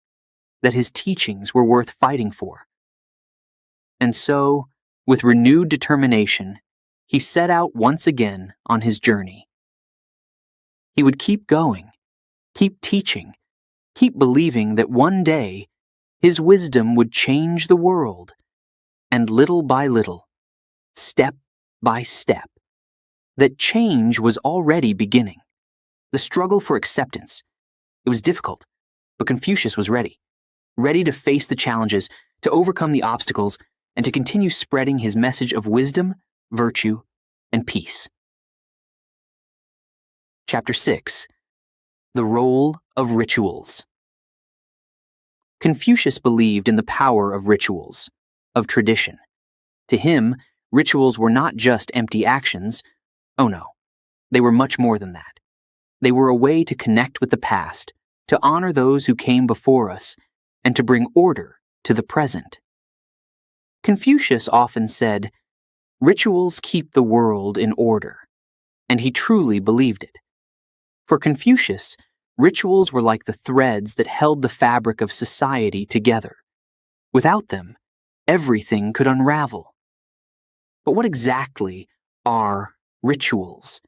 that his teachings were worth fighting for. And so, with renewed determination, he set out once again on his journey. He would keep going, keep teaching, keep believing that one day his wisdom would change the world, and little by little, step by step, that change was already beginning. The struggle for acceptance. It was difficult, but Confucius was ready to face the challenges, to overcome the obstacles, and to continue spreading his message of wisdom, virtue, and peace. Chapter 6. The Role of Rituals. Confucius believed in the power of rituals, of tradition. To him, rituals were not just empty actions. Oh no, they were much more than that. They were a way to connect with the past, to honor those who came before us, and to bring order to the present. Confucius often said, "Rituals keep the world in order," and he truly believed it. For Confucius, rituals were like the threads that held the fabric of society together. Without them, everything could unravel. But what exactly are rituals?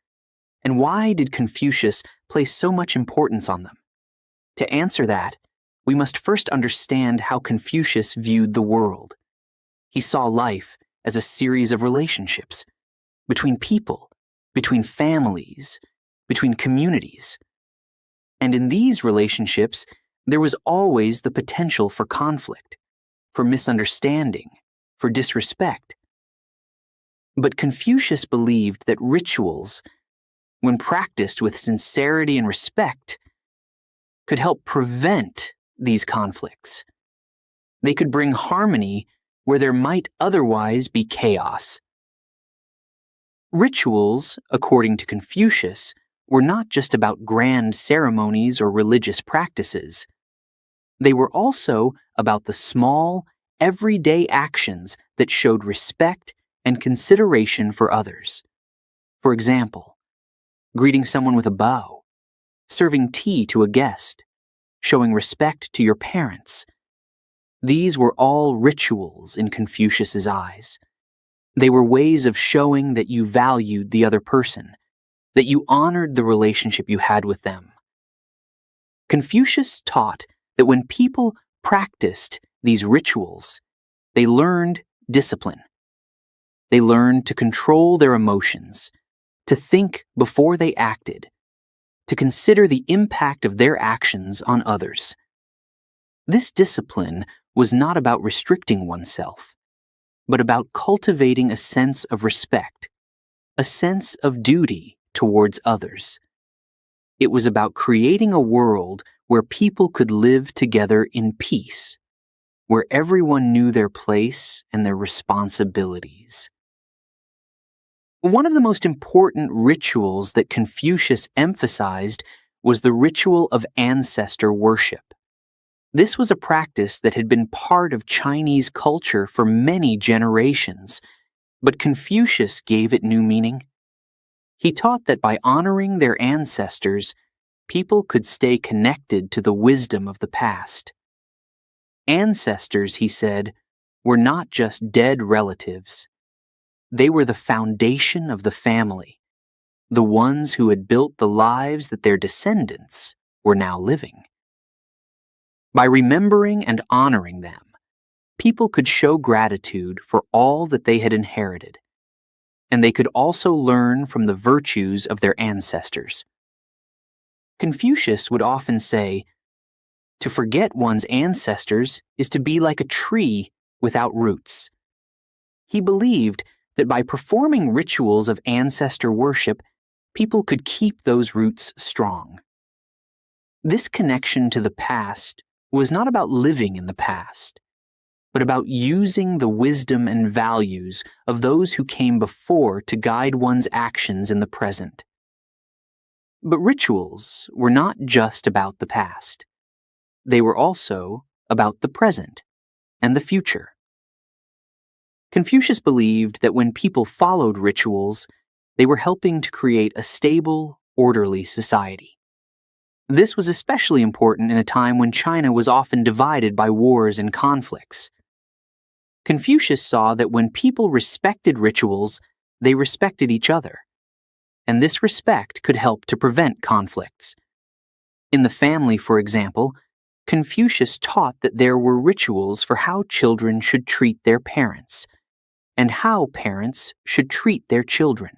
And why did Confucius place so much importance on them? To answer that, we must first understand how Confucius viewed the world. He saw life as a series of relationships between people, between families, between communities. And in these relationships, there was always the potential for conflict, for misunderstanding, for disrespect. But Confucius believed that rituals, when practiced with sincerity and respect, could help prevent these conflicts. They could bring harmony where there might otherwise be chaos. Rituals, according to Confucius, were not just about grand ceremonies or religious practices. They were also about the small, everyday actions that showed respect and consideration for others. For example, greeting someone with a bow, serving tea to a guest, showing respect to your parents. These were all rituals in Confucius's eyes. They were ways of showing that you valued the other person, that you honored the relationship you had with them. Confucius taught that when people practiced these rituals, they learned discipline. They learned to control their emotions, to think before they acted, to consider the impact of their actions on others. This discipline was not about restricting oneself, but about cultivating a sense of respect, a sense of duty towards others. It was about creating a world where people could live together in peace, where everyone knew their place and their responsibilities. One of the most important rituals that Confucius emphasized was the ritual of ancestor worship. This was a practice that had been part of Chinese culture for many generations, but Confucius gave it new meaning. He taught that by honoring their ancestors, people could stay connected to the wisdom of the past. Ancestors, he said, were not just dead relatives. They were the foundation of the family, the ones who had built the lives that their descendants were now living. By remembering and honoring them, people could show gratitude for all that they had inherited, and they could also learn from the virtues of their ancestors. Confucius would often say, "To forget one's ancestors is to be like a tree without roots." He believed that by performing rituals of ancestor worship, people could keep those roots strong. This connection to the past was not about living in the past, but about using the wisdom and values of those who came before to guide one's actions in the present. But rituals were not just about the past. They were also about the present and the future. Confucius believed that when people followed rituals, they were helping to create a stable, orderly society. This was especially important in a time when China was often divided by wars and conflicts. Confucius saw that when people respected rituals, they respected each other, and this respect could help to prevent conflicts. In the family, for example, Confucius taught that there were rituals for how children should treat their parents, and how parents should treat their children.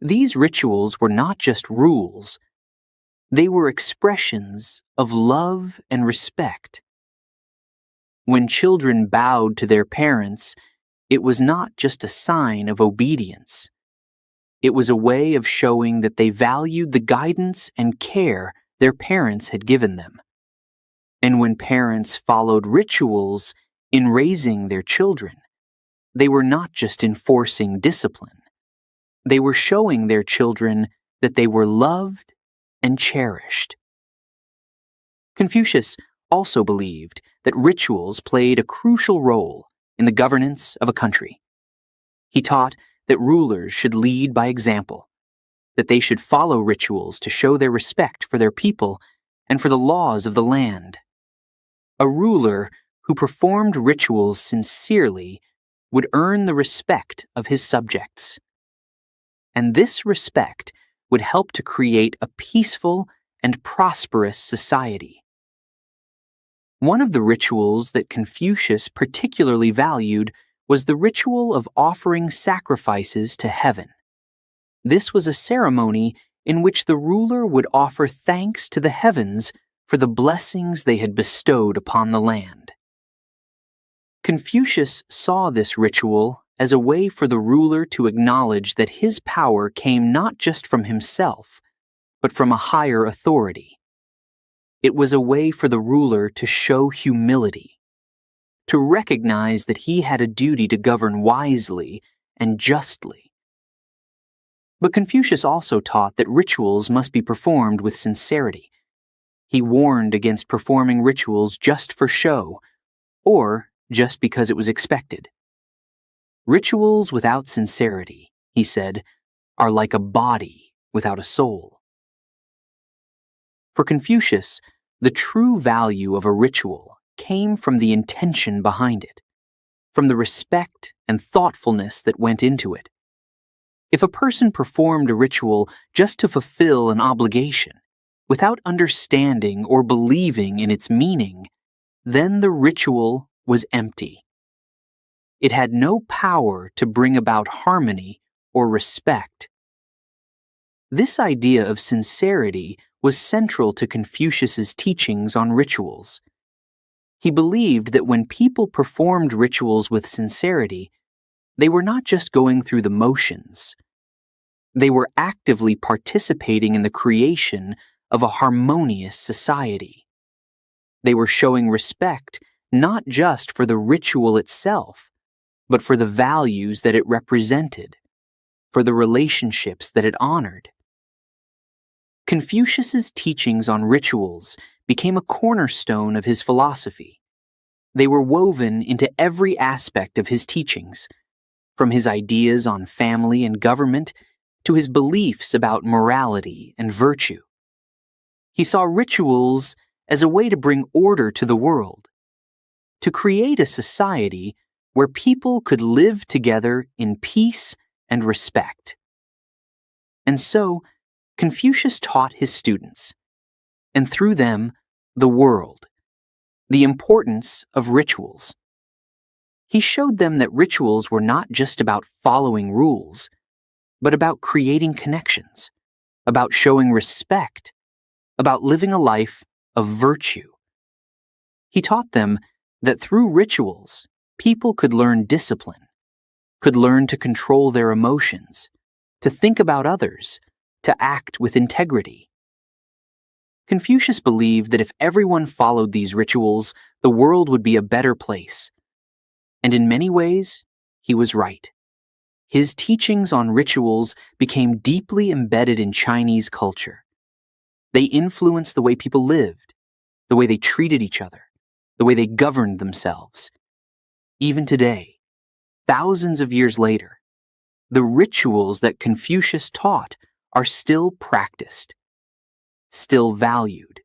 These rituals were not just rules, they were expressions of love and respect. When children bowed to their parents, it was not just a sign of obedience. It was a way of showing that they valued the guidance and care their parents had given them. And when parents followed rituals in raising their children, they were not just enforcing discipline. They were showing their children that they were loved and cherished. Confucius also believed that rituals played a crucial role in the governance of a country. He taught that rulers should lead by example, that they should follow rituals to show their respect for their people and for the laws of the land. A ruler who performed rituals sincerely would earn the respect of his subjects. And this respect would help to create a peaceful and prosperous society. One of the rituals that Confucius particularly valued was the ritual of offering sacrifices to heaven. This was a ceremony in which the ruler would offer thanks to the heavens for the blessings they had bestowed upon the land. Confucius saw this ritual as a way for the ruler to acknowledge that his power came not just from himself, but from a higher authority. It was a way for the ruler to show humility, to recognize that he had a duty to govern wisely and justly. But Confucius also taught that rituals must be performed with sincerity. He warned against performing rituals just for show, or just because it was expected. Rituals without sincerity, he said, are like a body without a soul. For Confucius, the true value of a ritual came from the intention behind it, from the respect and thoughtfulness that went into it. If a person performed a ritual just to fulfill an obligation, without understanding or believing in its meaning, then the ritual was empty. It had no power to bring about harmony or respect. This idea of sincerity was central to Confucius's teachings on rituals. He believed that when people performed rituals with sincerity, they were not just going through the motions. They were actively participating in the creation of a harmonious society. They were showing respect not just for the ritual itself, but for the values that it represented, for the relationships that it honored. Confucius's teachings on rituals became a cornerstone of his philosophy. They were woven into every aspect of his teachings, from his ideas on family and government to his beliefs about morality and virtue. He saw rituals as a way to bring order to the world, to create a society where people could live together in peace and respect. And so, Confucius taught his students, and through them, the world, the importance of rituals. He showed them that rituals were not just about following rules, but about creating connections, about showing respect, about living a life of virtue. He taught them that through rituals, people could learn discipline, could learn to control their emotions, to think about others, to act with integrity. Confucius believed that if everyone followed these rituals, the world would be a better place. And in many ways, he was right. His teachings on rituals became deeply embedded in Chinese culture. They influenced the way people lived, the way they treated each other, the way they governed themselves. Even today, thousands of years later, the rituals that Confucius taught are still practiced, still valued,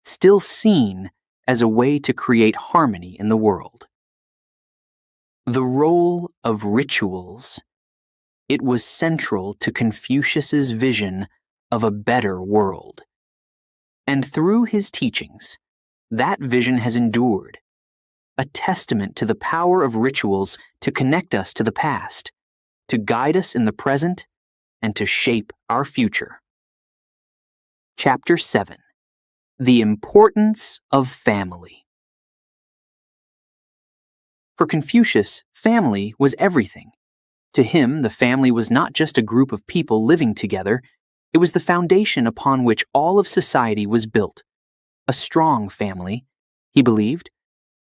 still seen as a way to create harmony in the world. The role of rituals. It was central to Confucius's vision of a better world. And through his teachings, that vision has endured, a testament to the power of rituals to connect us to the past, to guide us in the present, and to shape our future. Chapter 7. The Importance of Family. For Confucius, family was everything. To him, the family was not just a group of people living together, it was the foundation upon which all of society was built. A strong family, he believed,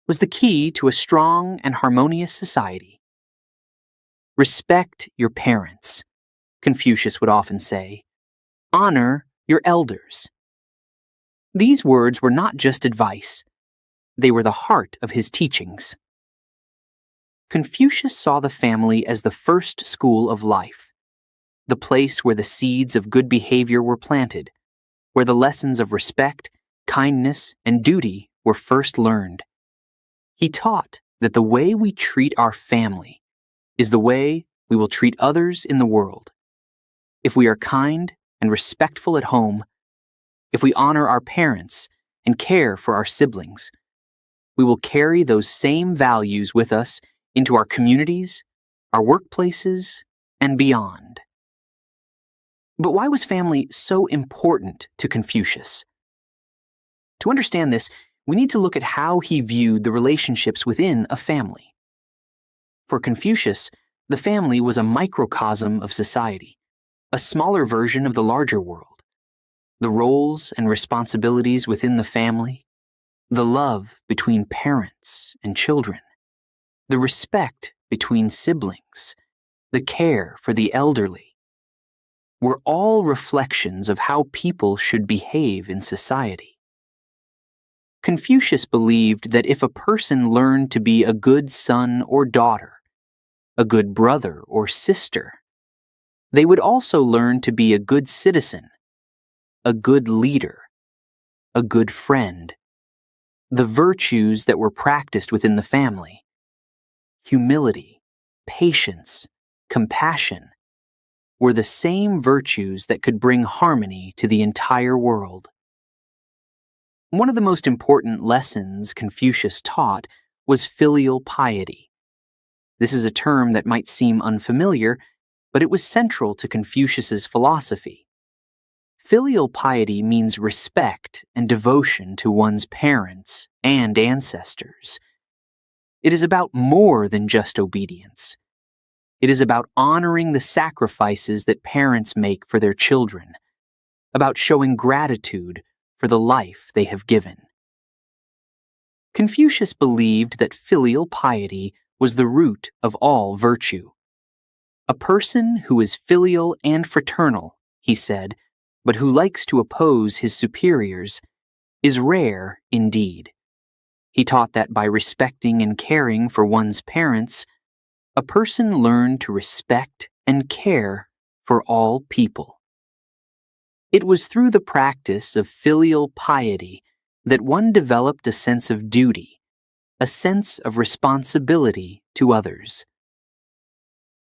was the key to a strong and harmonious society. Respect your parents, Confucius would often say. Honor your elders. These words were not just advice, they were the heart of his teachings. Confucius saw the family as the first school of life, the place where the seeds of good behavior were planted, where the lessons of respect, kindness, and duty were first learned. He taught that the way we treat our family is the way we will treat others in the world. If we are kind and respectful at home, if we honor our parents and care for our siblings, we will carry those same values with us into our communities, our workplaces, and beyond. But why was family so important to Confucius? To understand this, we need to look at how he viewed the relationships within a family. For Confucius, the family was a microcosm of society, a smaller version of the larger world. The roles and responsibilities within the family, the love between parents and children, the respect between siblings, the care for the elderly, were all reflections of how people should behave in society. Confucius believed that if a person learned to be a good son or daughter, a good brother or sister, they would also learn to be a good citizen, a good leader, a good friend. The virtues that were practiced within the family, humility, patience, compassion, were the same virtues that could bring harmony to the entire world. One of the most important lessons Confucius taught was filial piety. This is a term that might seem unfamiliar, but it was central to Confucius's philosophy. Filial piety means respect and devotion to one's parents and ancestors. It is about more than just obedience. It is about honoring the sacrifices that parents make for their children, about showing gratitude for the life they have given. Confucius believed that filial piety was the root of all virtue. A person who is filial and fraternal, he said, but who likes to oppose his superiors, is rare indeed. He taught that by respecting and caring for one's parents, a person learned to respect and care for all people. It was through the practice of filial piety that one developed a sense of duty, a sense of responsibility to others.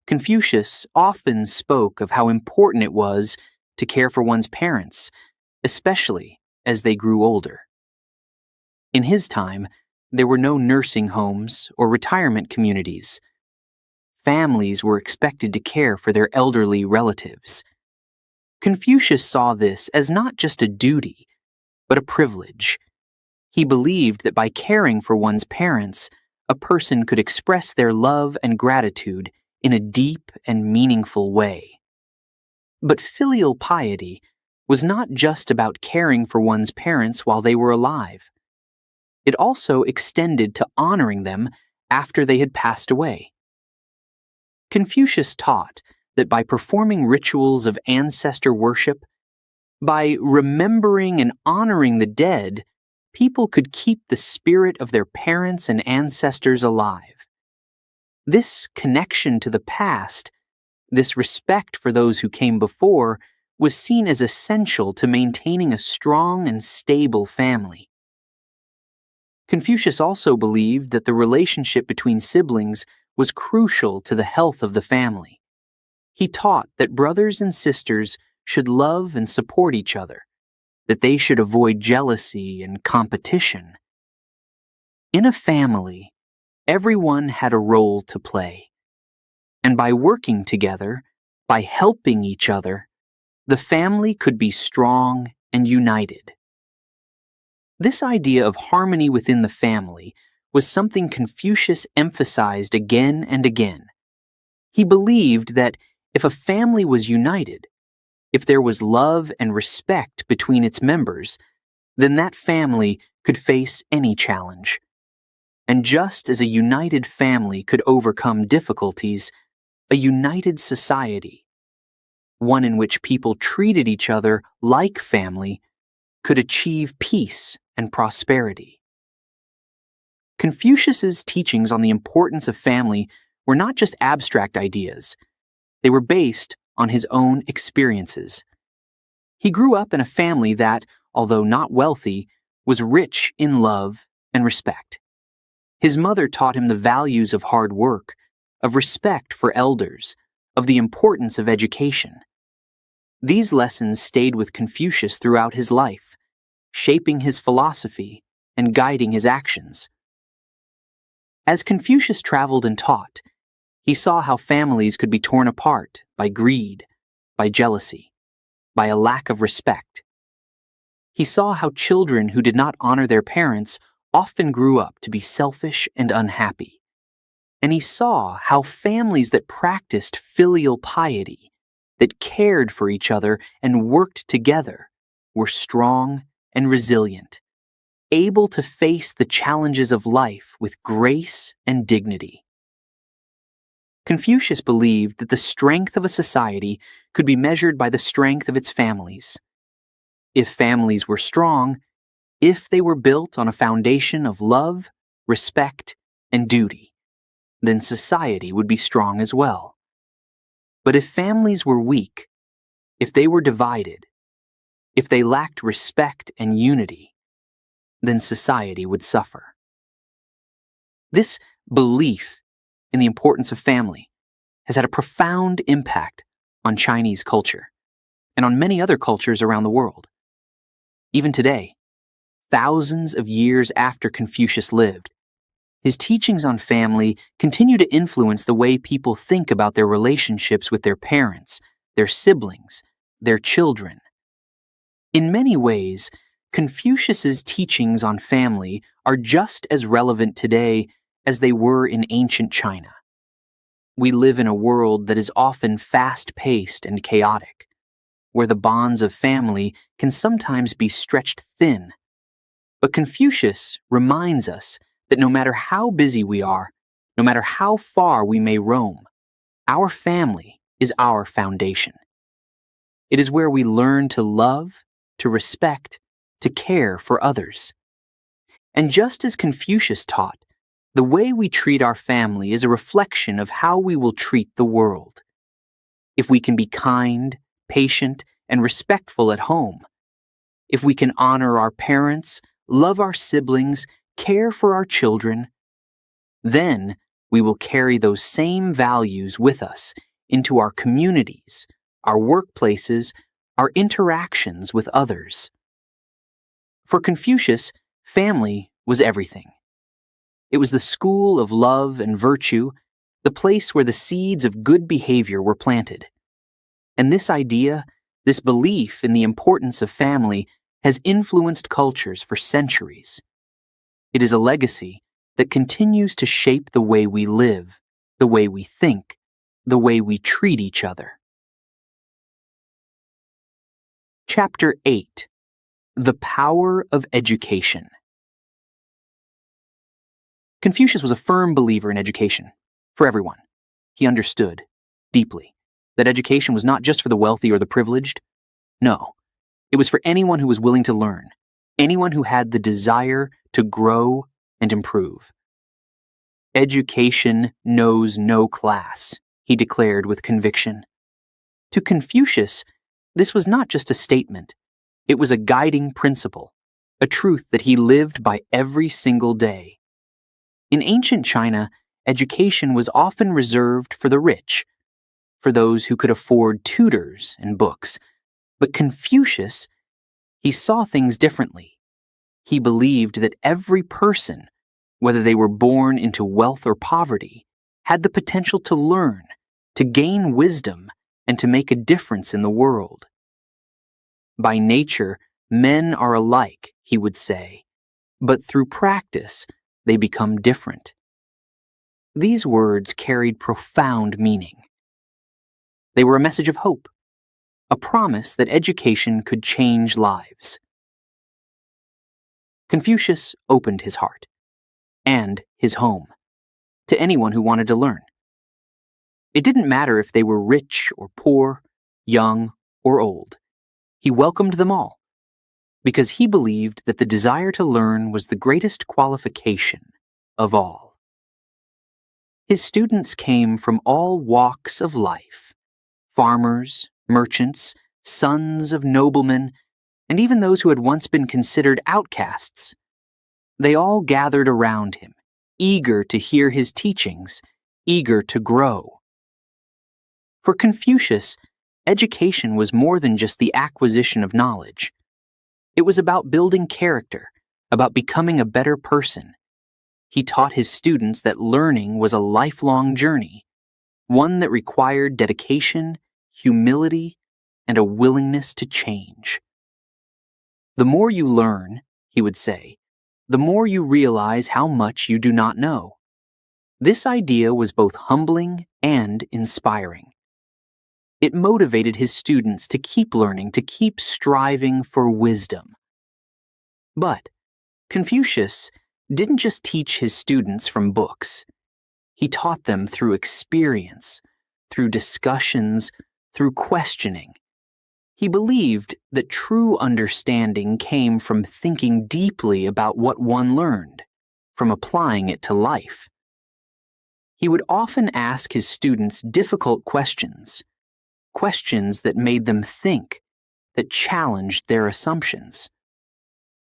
Confucius often spoke of how important it was to care for one's parents, especially as they grew older. In his time, there were no nursing homes or retirement communities. Families were expected to care for their elderly relatives. Confucius saw this as not just a duty, but a privilege. He believed that by caring for one's parents, a person could express their love and gratitude in a deep and meaningful way. But filial piety was not just about caring for one's parents while they were alive. It also extended to honoring them after they had passed away. Confucius taught that by performing rituals of ancestor worship, by remembering and honoring the dead, people could keep the spirit of their parents and ancestors alive. This connection to the past, this respect for those who came before, was seen as essential to maintaining a strong and stable family. Confucius also believed that the relationship between siblings was crucial to the health of the family. He taught that brothers and sisters should love and support each other, that they should avoid jealousy and competition. In a family, everyone had a role to play, and by working together, by helping each other, the family could be strong and united. This idea of harmony within the family was something Confucius emphasized again and again. He believed that if a family was united, if there was love and respect between its members, then that family could face any challenge. And just as a united family could overcome difficulties, a united society, one in which people treated each other like family, could achieve peace and prosperity. Confucius's teachings on the importance of family were not just abstract ideas. They were based on his own experiences. He grew up in a family that, although not wealthy, was rich in love and respect. His mother taught him the values of hard work, of respect for elders, of the importance of education. These lessons stayed with Confucius throughout his life, shaping his philosophy and guiding his actions. As Confucius traveled and taught, he saw how families could be torn apart by greed, by jealousy, by a lack of respect. He saw how children who did not honor their parents often grew up to be selfish and unhappy. And he saw how families that practiced filial piety, that cared for each other and worked together, were strong and resilient, able to face the challenges of life with grace and dignity. Confucius believed that the strength of a society could be measured by the strength of its families. If families were strong, if they were built on a foundation of love, respect, and duty, then society would be strong as well. But if families were weak, if they were divided, if they lacked respect and unity, then society would suffer. This belief in the importance of family has had a profound impact on Chinese culture and on many other cultures around the world. Even today, thousands of years after Confucius lived, his teachings on family continue to influence the way people think about their relationships with their parents, their siblings, their children. In many ways, Confucius's teachings on family are just as relevant today as they were in ancient China. We live in a world that is often fast-paced and chaotic, where the bonds of family can sometimes be stretched thin. But Confucius reminds us that no matter how busy we are, no matter how far we may roam, our family is our foundation. It is where we learn to love, to respect, to care for others. And just as Confucius taught, the way we treat our family is a reflection of how we will treat the world. If we can be kind, patient, and respectful at home, if we can honor our parents, love our siblings, care for our children, then we will carry those same values with us into our communities, our workplaces, our interactions with others. For Confucius, family was everything. It was the school of love and virtue, the place where the seeds of good behavior were planted. And this idea, this belief in the importance of family, has influenced cultures for centuries. It is a legacy that continues to shape the way we live, the way we think, the way we treat each other. Chapter 8: The Power of Education. Confucius was a firm believer in education, for everyone. He understood, deeply, that education was not just for the wealthy or the privileged. No, it was for anyone who was willing to learn, anyone who had the desire to grow and improve. Education knows no class, he declared with conviction. To Confucius, this was not just a statement. It was a guiding principle, a truth that he lived by every single day. In ancient China, education was often reserved for the rich, for those who could afford tutors and books. But Confucius, he saw things differently. He believed that every person, whether they were born into wealth or poverty, had the potential to learn, to gain wisdom, and to make a difference in the world. By nature, men are alike, he would say, but through practice, they become different. These words carried profound meaning. They were a message of hope, a promise that education could change lives. Confucius opened his heart and his home to anyone who wanted to learn. It didn't matter if they were rich or poor, young or old. He welcomed them all because he believed that the desire to learn was the greatest qualification of all. His students came from all walks of life: farmers, merchants, sons of noblemen, and even those who had once been considered outcasts. They all gathered around him, eager to hear his teachings, eager to grow. For Confucius, education was more than just the acquisition of knowledge. It was about building character, about becoming a better person. He taught his students that learning was a lifelong journey, one that required dedication, humility, and a willingness to change. The more you learn, he would say, the more you realize how much you do not know. This idea was both humbling and inspiring. It motivated his students to keep learning, to keep striving for wisdom. But Confucius didn't just teach his students from books. He taught them through experience, through discussions, through questioning. He believed that true understanding came from thinking deeply about what one learned, from applying it to life. He would often ask his students difficult questions, questions that made them think, that challenged their assumptions.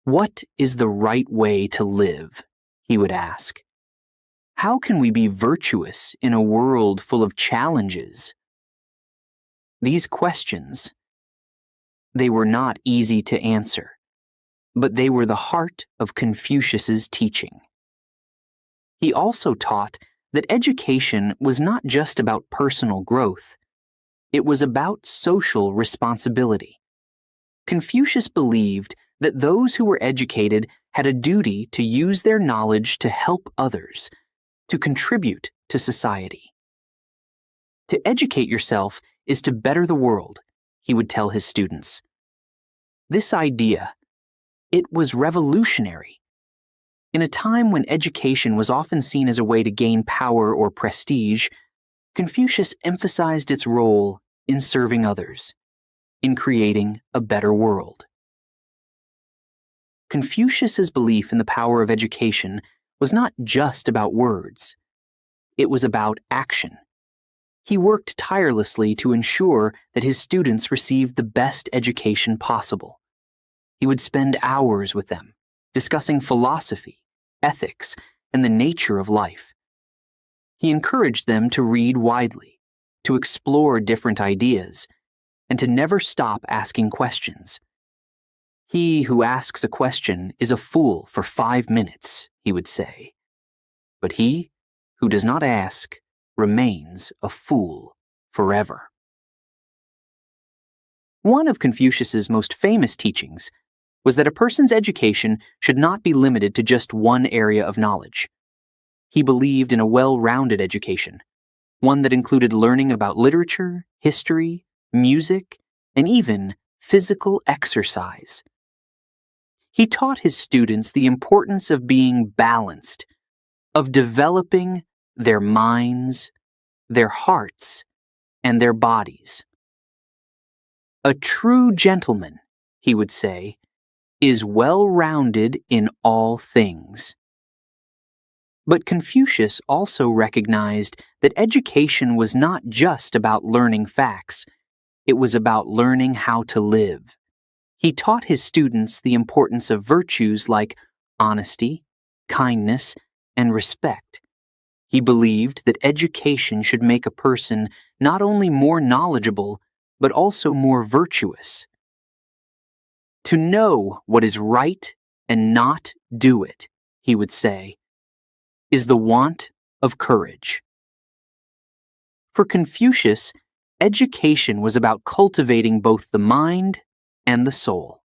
What is the right way to live? He would ask. How can we be virtuous in a world full of challenges? These questions, they were not easy to answer, but they were the heart of Confucius's teaching. He also taught that education was not just about personal growth. It was about social responsibility. Confucius believed that those who were educated had a duty to use their knowledge to help others, to contribute to society. To educate yourself is to better the world, he would tell his students. This idea, it was revolutionary. In a time when education was often seen as a way to gain power or prestige, Confucius emphasized its role in serving others, in creating a better world. Confucius's belief in the power of education was not just about words. It was about action. He worked tirelessly to ensure that his students received the best education possible. He would spend hours with them, discussing philosophy, ethics, and the nature of life. He encouraged them to read widely, to explore different ideas, and to never stop asking questions. He who asks a question is a fool for 5 minutes, he would say. But he who does not ask remains a fool forever. One of Confucius's most famous teachings was that a person's education should not be limited to just one area of knowledge. He believed in a well-rounded education, one that included learning about literature, history, music, and even physical exercise. He taught his students the importance of being balanced, of developing their minds, their hearts, and their bodies. A true gentleman, he would say, is well-rounded in all things. But Confucius also recognized that education was not just about learning facts. It was about learning how to live. He taught his students the importance of virtues like honesty, kindness, and respect. He believed that education should make a person not only more knowledgeable, but also more virtuous. To know what is right and not do it, he would say, is the want of courage. For Confucius, education was about cultivating both the mind and the soul.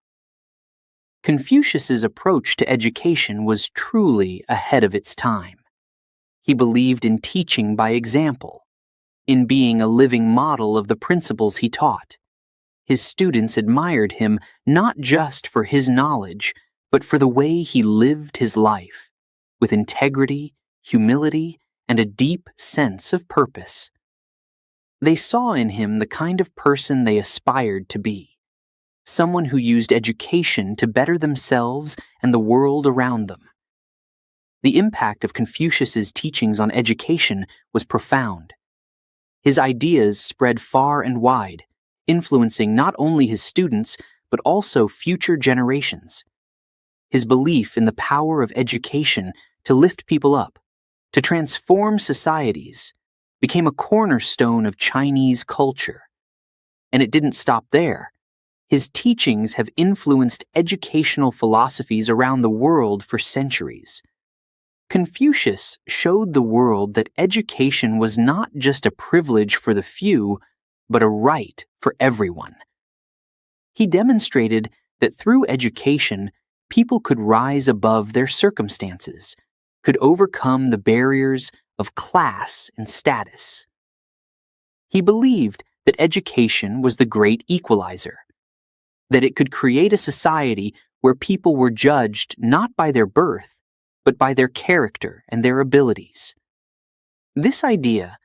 Confucius's approach to education was truly ahead of its time. He believed in teaching by example, in being a living model of the principles he taught. His students admired him not just for his knowledge, but for the way he lived his life, with integrity, humility, and a deep sense of purpose. They saw in him the kind of person they aspired to be, someone who used education to better themselves and the world around them. The impact of Confucius's teachings on education was profound. His ideas spread far and wide, influencing not only his students, but also future generations. His belief in the power of education to lift people up, to transform societies, became a cornerstone of Chinese culture. And it didn't stop there. His teachings have influenced educational philosophies around the world for centuries. Confucius showed the world that education was not just a privilege for the few, but a right for everyone. He demonstrated that through education, people could rise above their circumstances, could overcome the barriers of class and status. He believed that education was the great equalizer, that it could create a society where people were judged not by their birth, but by their character and their abilities. This idea,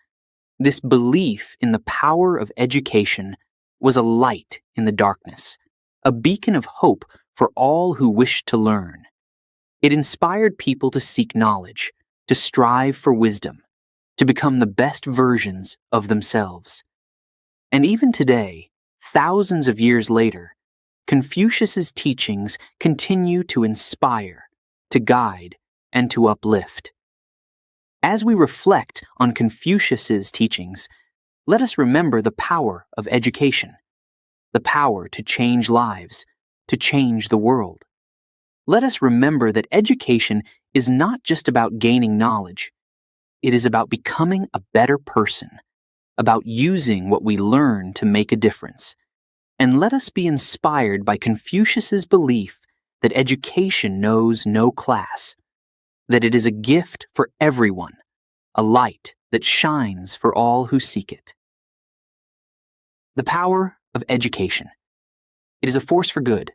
this belief in the power of education, was a light in the darkness, a beacon of hope for all who wished to learn. It inspired people to seek knowledge, to strive for wisdom, to become the best versions of themselves. And even today, thousands of years later, Confucius's teachings continue to inspire, to guide, and to uplift. As we reflect on Confucius's teachings, let us remember the power of education, the power to change lives, to change the world. Let us remember that education is not just about gaining knowledge. It is about becoming a better person, about using what we learn to make a difference. And let us be inspired by Confucius's belief that education knows no class, that it is a gift for everyone, a light that shines for all who seek it. The power of education. It is a force for good,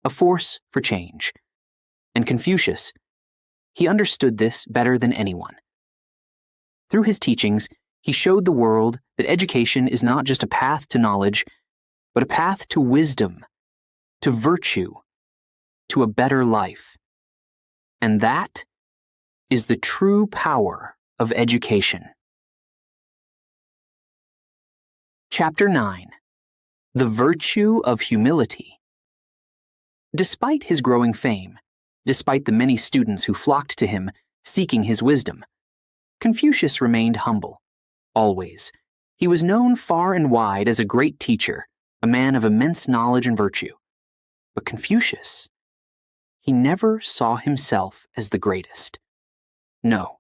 a force for change. And Confucius, he understood this better than anyone. Through his teachings, he showed the world that education is not just a path to knowledge, but a path to wisdom, to virtue, to a better life. And that is the true power of education. Chapter 9. The Virtue of Humility. Despite his growing fame, despite the many students who flocked to him seeking his wisdom, Confucius remained humble, always. He was known far and wide as a great teacher, a man of immense knowledge and virtue. But Confucius, he never saw himself as the greatest. No.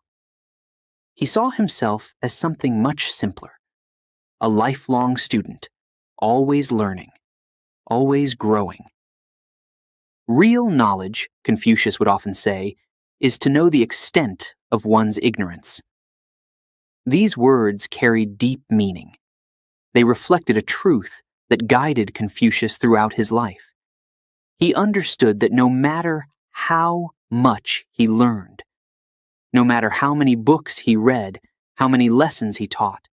He saw himself as something much simpler, a lifelong student, always learning, always growing. Real knowledge, Confucius would often say, is to know the extent of one's ignorance. These words carried deep meaning. They reflected a truth that guided Confucius throughout his life. He understood that no matter how much he learned, no matter how many books he read, how many lessons he taught,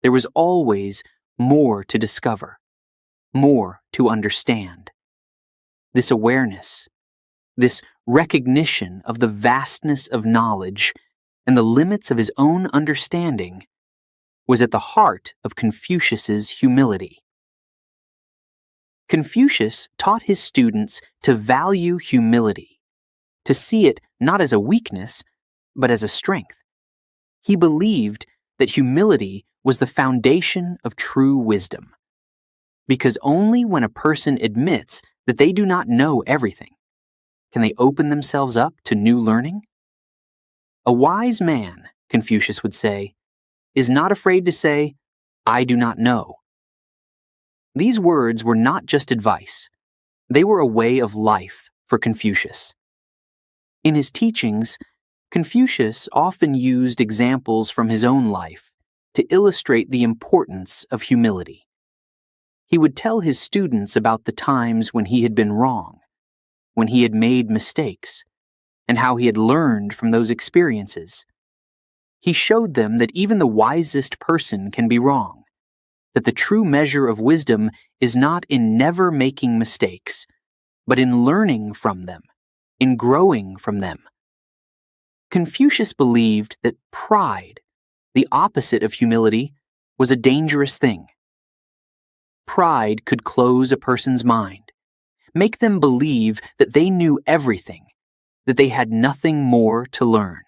there was always more to discover, more to understand. This awareness, this recognition of the vastness of knowledge and the limits of his own understanding was at the heart of Confucius's humility. Confucius taught his students to value humility, to see it not as a weakness, but as a strength. He believed that humility was the foundation of true wisdom, because only when a person admits that they do not know everything can they open themselves up to new learning. A wise man, Confucius would say, is not afraid to say, "I do not know." These words were not just advice. They were a way of life for Confucius. In his teachings, Confucius often used examples from his own life to illustrate the importance of humility. He would tell his students about the times when he had been wrong, when he had made mistakes, and how he had learned from those experiences. He showed them that even the wisest person can be wrong, that the true measure of wisdom is not in never making mistakes, but in learning from them, in growing from them. Confucius believed that pride, the opposite of humility, was a dangerous thing. Pride could close a person's mind, make them believe that they knew everything, that they had nothing more to learn.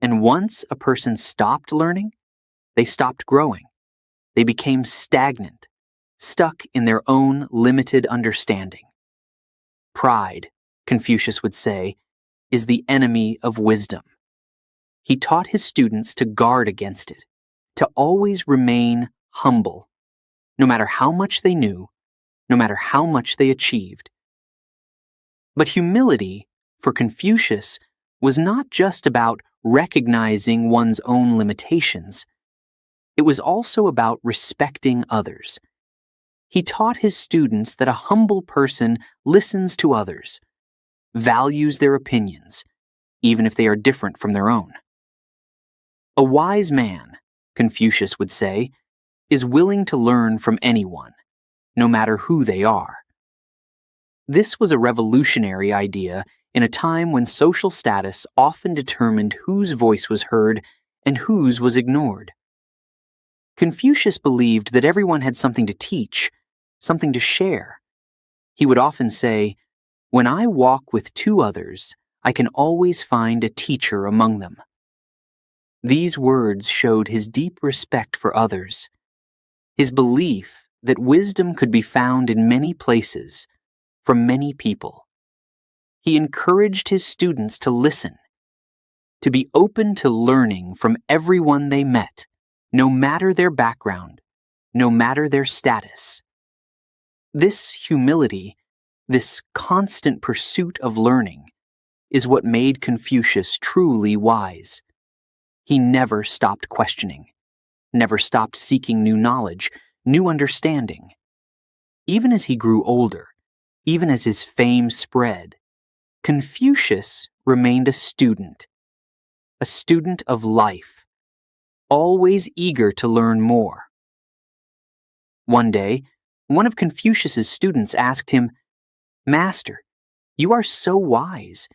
And once a person stopped learning, they stopped growing. They became stagnant, stuck in their own limited understanding. Pride, Confucius would say, is the enemy of wisdom. He taught his students to guard against it, to always remain humble, no matter how much they knew, no matter how much they achieved. But humility, for Confucius, was not just about recognizing one's own limitations. It was also about respecting others. He taught his students that a humble person listens to others, values their opinions, even if they are different from their own. A wise man, Confucius would say, is willing to learn from anyone, no matter who they are. This was a revolutionary idea in a time when social status often determined whose voice was heard and whose was ignored. Confucius believed that everyone had something to teach, something to share. He would often say, "When I walk with two others, I can always find a teacher among them." These words showed his deep respect for others, his belief that wisdom could be found in many places, from many people. He encouraged his students to listen, to be open to learning from everyone they met, no matter their background, no matter their status. This humility, this constant pursuit of learning, is what made Confucius truly wise. He never stopped questioning, never stopped seeking new knowledge, new understanding. Even as he grew older, even as his fame spread, Confucius remained a student of life, always eager to learn more. One day, one of Confucius's students asked him, "Master, you are so wise.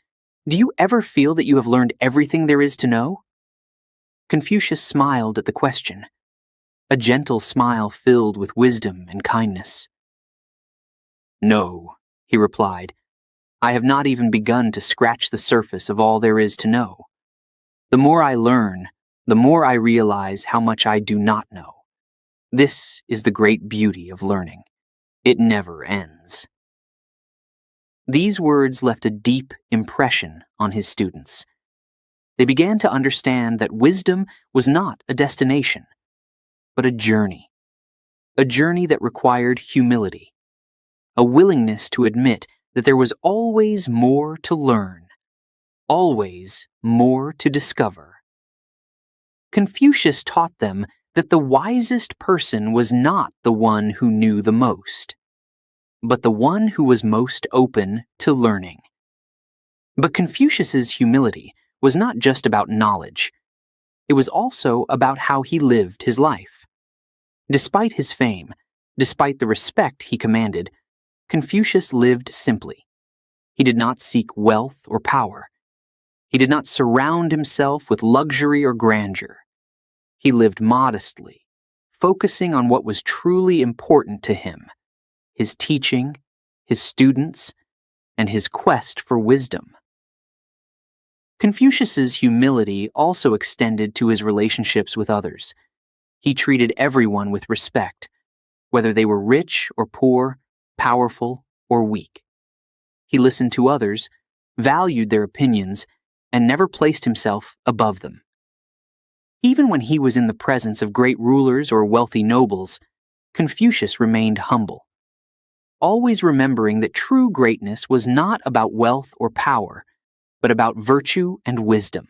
Do you ever feel that you have learned everything there is to know?" Confucius smiled at the question, a gentle smile filled with wisdom and kindness. "No," he replied, "I have not even begun to scratch the surface of all there is to know. The more I learn, the more I realize how much I do not know. This is the great beauty of learning. It never ends." These words left a deep impression on his students. They began to understand that wisdom was not a destination, but a journey that required humility, a willingness to admit that there was always more to learn, always more to discover. Confucius taught them that the wisest person was not the one who knew the most, but the one who was most open to learning. But Confucius's humility was not just about knowledge. It was also about how he lived his life. Despite his fame, despite the respect he commanded, Confucius lived simply. He did not seek wealth or power. He did not surround himself with luxury or grandeur. He lived modestly, focusing on what was truly important to him: his teaching, his students, and his quest for wisdom. Confucius's humility also extended to his relationships with others. He treated everyone with respect, whether they were rich or poor, powerful or weak. He listened to others, valued their opinions, and never placed himself above them. Even when he was in the presence of great rulers or wealthy nobles, Confucius remained humble, always remembering that true greatness was not about wealth or power, but about virtue and wisdom.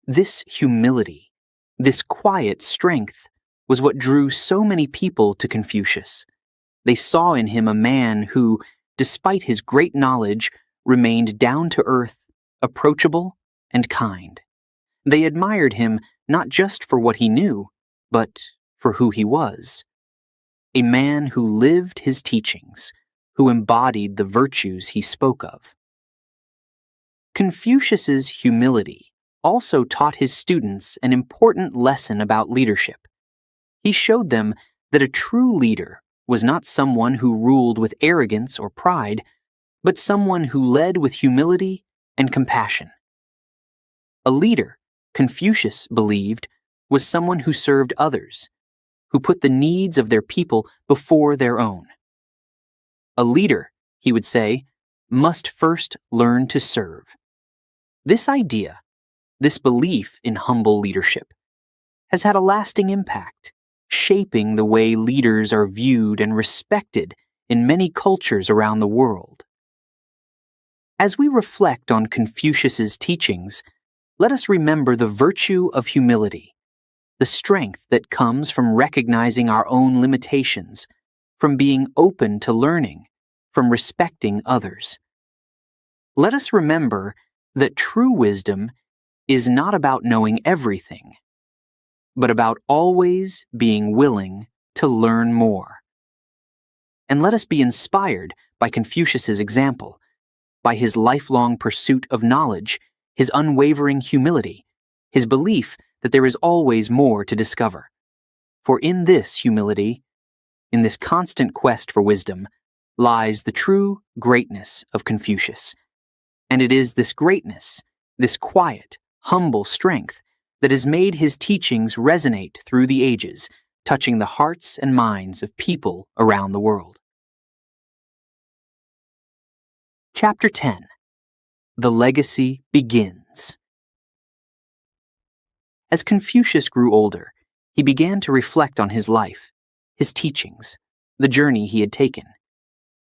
This humility, this quiet strength, was what drew so many people to Confucius. They saw in him a man who, despite his great knowledge, remained down to earth, approachable, and kind. They admired him not just for what he knew, but for who he was. A man who lived his teachings, who embodied the virtues he spoke of. Confucius's humility also taught his students an important lesson about leadership. He showed them that a true leader was not someone who ruled with arrogance or pride, but someone who led with humility and compassion. A leader, Confucius believed, was someone who served others, who put the needs of their people before their own. A leader, he would say, must first learn to serve. This idea, this belief in humble leadership, has had a lasting impact, shaping the way leaders are viewed and respected in many cultures around the world. As we reflect on Confucius's teachings, let us remember the virtue of humility, the strength that comes from recognizing our own limitations, from being open to learning, from respecting others. Let us remember that true wisdom is not about knowing everything, but about always being willing to learn more. And let us be inspired by Confucius's example, by his lifelong pursuit of knowledge, his unwavering humility, his belief that there is always more to discover. For in this humility, in this constant quest for wisdom, lies the true greatness of Confucius. And it is this greatness, this quiet, humble strength, that has made his teachings resonate through the ages, touching the hearts and minds of people around the world. Chapter 10. The Legacy Begins. As Confucius grew older, he began to reflect on his life, his teachings, the journey he had taken.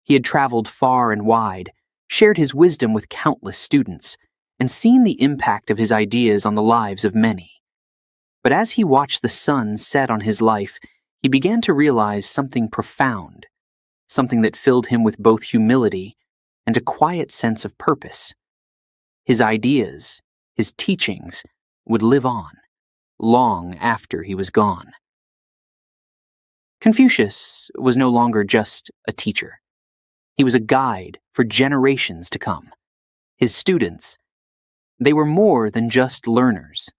He had traveled far and wide, shared his wisdom with countless students, and seen the impact of his ideas on the lives of many. But as he watched the sun set on his life, he began to realize something profound, something that filled him with both humility and a quiet sense of purpose. His ideas, his teachings, would live on, long after he was gone. Confucius was no longer just a teacher. He was a guide for generations to come. His students, they were more than just learners.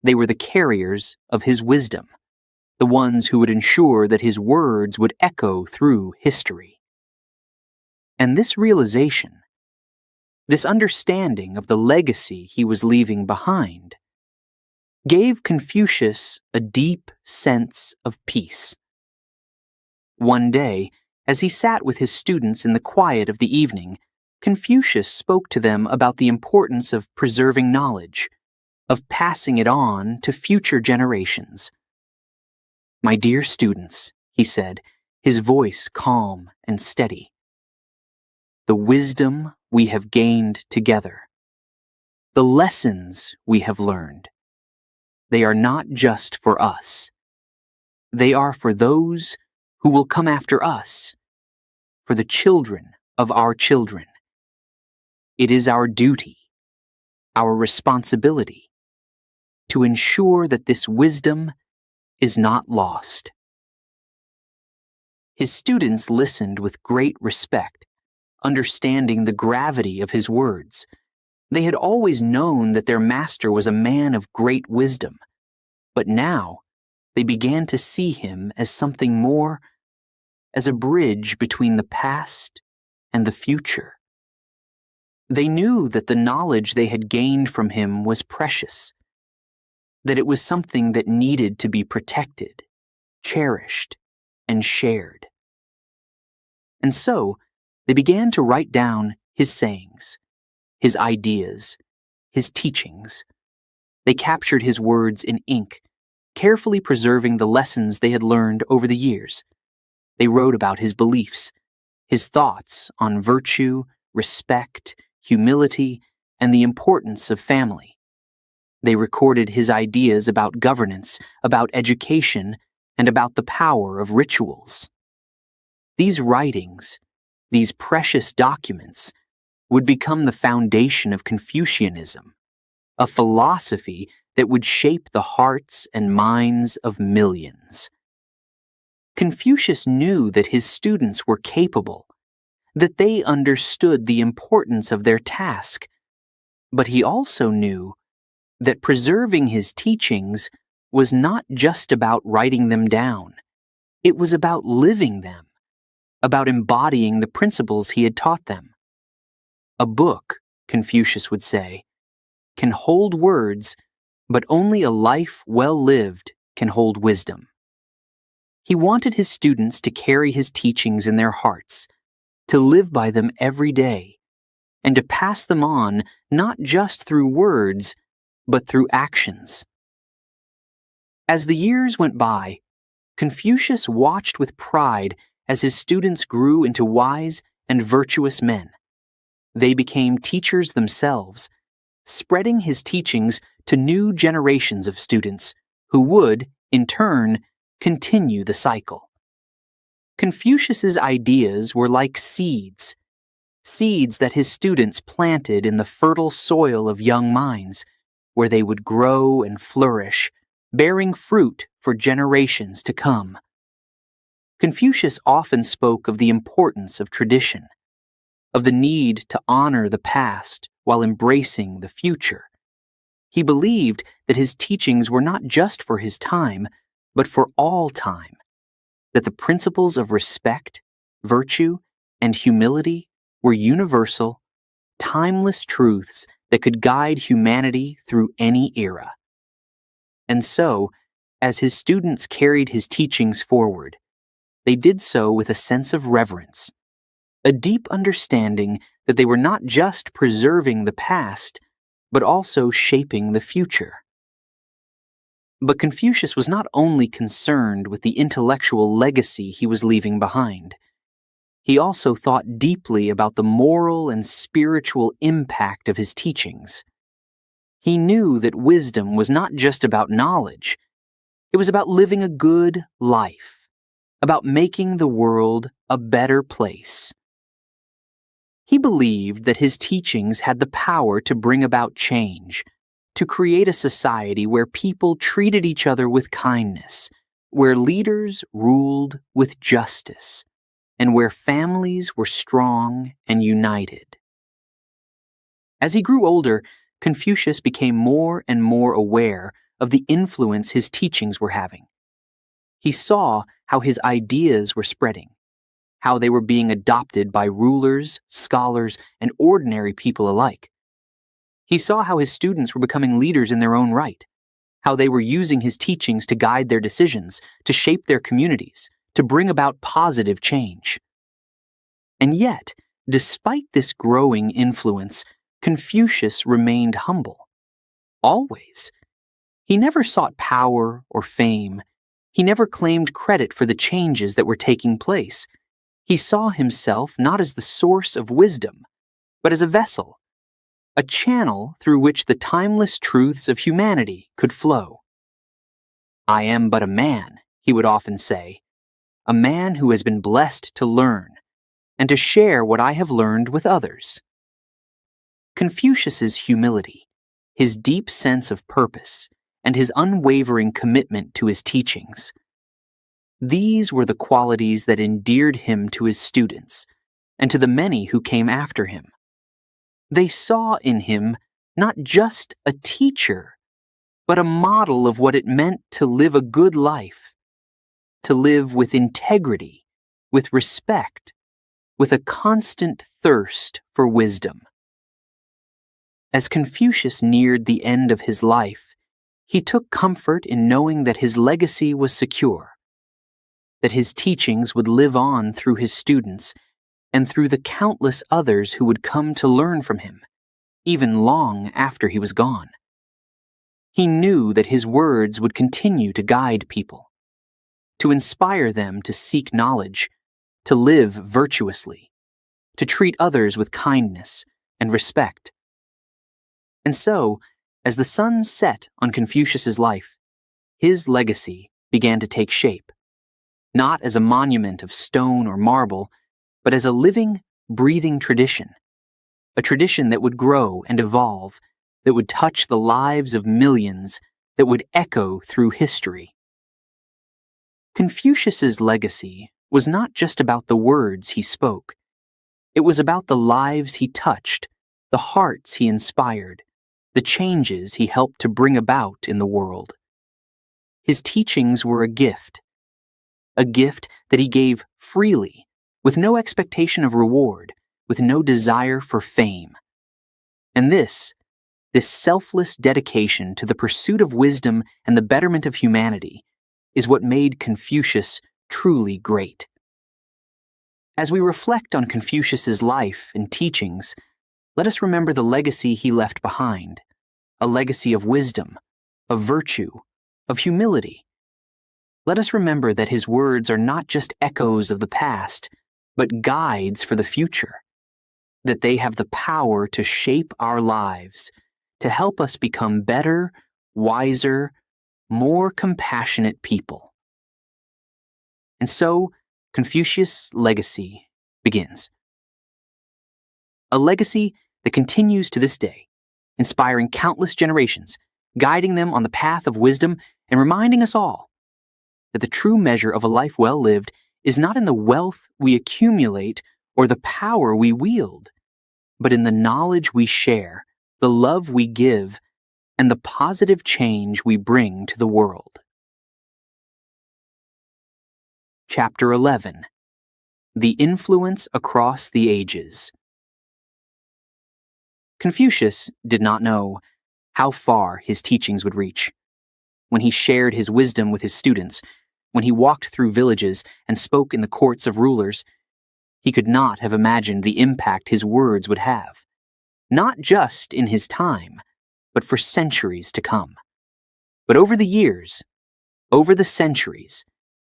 They were the carriers of his wisdom, the ones who would ensure that his words would echo through history. And this realization, this understanding of the legacy he was leaving behind, gave Confucius a deep sense of peace. One day, as he sat with his students in the quiet of the evening, Confucius spoke to them about the importance of preserving knowledge, of passing it on to future generations. "My dear students," he said, his voice calm and steady, "the wisdom we have gained together, the lessons we have learned, they are not just for us. They are for those who will come after us, for the children of our children. It is our duty, our responsibility, to ensure that this wisdom is not lost." His students listened with great respect, understanding the gravity of his words. They had always known that their master was a man of great wisdom, but now they began to see him as something more, as a bridge between the past and the future. They knew that the knowledge they had gained from him was precious, that it was something that needed to be protected, cherished, and shared. And so, they began to write down his sayings, his ideas, his teachings. They captured his words in ink, carefully preserving the lessons they had learned over the years. They wrote about his beliefs, his thoughts on virtue, respect, humility, and the importance of family. They recorded his ideas about governance, about education, and about the power of rituals. These writings, these precious documents, would become the foundation of Confucianism, a philosophy that would shape the hearts and minds of millions. Confucius knew that his students were capable, that they understood the importance of their task, but he also knew that preserving his teachings was not just about writing them down. It was about living them, about embodying the principles he had taught them. A book, Confucius would say, can hold words, but only a life well lived can hold wisdom. He wanted his students to carry his teachings in their hearts, to live by them every day, and to pass them on not just through words, but through actions. As the years went by, Confucius watched with pride as his students grew into wise and virtuous men. They became teachers themselves, spreading his teachings to new generations of students who would, in turn, continue the cycle. Confucius's ideas were like seeds that his students planted in the fertile soil of young minds, where they would grow and flourish, bearing fruit for generations to come. Confucius often spoke of the importance of tradition, of the need to honor the past while embracing the future. He believed that his teachings were not just for his time, but for all time, that the principles of respect, virtue, and humility were universal, timeless truths that could guide humanity through any era. And so, as his students carried his teachings forward, they did so with a sense of reverence, a deep understanding that they were not just preserving the past, but also shaping the future. But Confucius was not only concerned with the intellectual legacy he was leaving behind. He also thought deeply about the moral and spiritual impact of his teachings. He knew that wisdom was not just about knowledge. It was about living a good life, about making the world a better place. He believed that his teachings had the power to bring about change, to create a society where people treated each other with kindness, where leaders ruled with justice, and where families were strong and united. As he grew older, Confucius became more and more aware of the influence his teachings were having. He saw how his ideas were spreading, how they were being adopted by rulers, scholars, and ordinary people alike. He saw how his students were becoming leaders in their own right, how they were using his teachings to guide their decisions, to shape their communities, to bring about positive change. And yet, despite this growing influence, Confucius remained humble. Always. He never sought power or fame. He never claimed credit for the changes that were taking place. He saw himself not as the source of wisdom, but as a vessel, a channel through which the timeless truths of humanity could flow. "I am but a man," he would often say, "a man who has been blessed to learn, and to share what I have learned with others." Confucius's humility, his deep sense of purpose, and his unwavering commitment to his teachings. These were the qualities that endeared him to his students and to the many who came after him. They saw in him not just a teacher, but a model of what it meant to live a good life, to live with integrity, with respect, with a constant thirst for wisdom. As Confucius neared the end of his life, he took comfort in knowing that his legacy was secure, that his teachings would live on through his students and through the countless others who would come to learn from him, even long after he was gone. He knew that his words would continue to guide people, to inspire them to seek knowledge, to live virtuously, to treat others with kindness and respect. And so, as the sun set on Confucius's life, his legacy began to take shape, not as a monument of stone or marble, but as a living, breathing tradition, a tradition that would grow and evolve, that would touch the lives of millions, that would echo through history. Confucius's legacy was not just about the words he spoke. It was about the lives he touched, the hearts he inspired, the changes he helped to bring about in the world. His teachings were a gift that he gave freely, with no expectation of reward, with no desire for fame. And this selfless dedication to the pursuit of wisdom and the betterment of humanity is what made Confucius truly great. As we reflect on Confucius's life and teachings, let us remember the legacy he left behind, a legacy of wisdom, of virtue, of humility. Let us remember that his words are not just echoes of the past, but guides for the future, that they have the power to shape our lives, to help us become better, wiser, more compassionate people. And so, Confucius' legacy begins. A legacy that continues to this day, inspiring countless generations, guiding them on the path of wisdom, and reminding us all that the true measure of a life well lived is not in the wealth we accumulate or the power we wield, but in the knowledge we share, the love we give, and the positive change we bring to the world. Chapter 11. The Influence Across the Ages. Confucius did not know how far his teachings would reach. When he shared his wisdom with his students, when he walked through villages and spoke in the courts of rulers, he could not have imagined the impact his words would have, not just in his time, but for centuries to come. But over the years, over the centuries,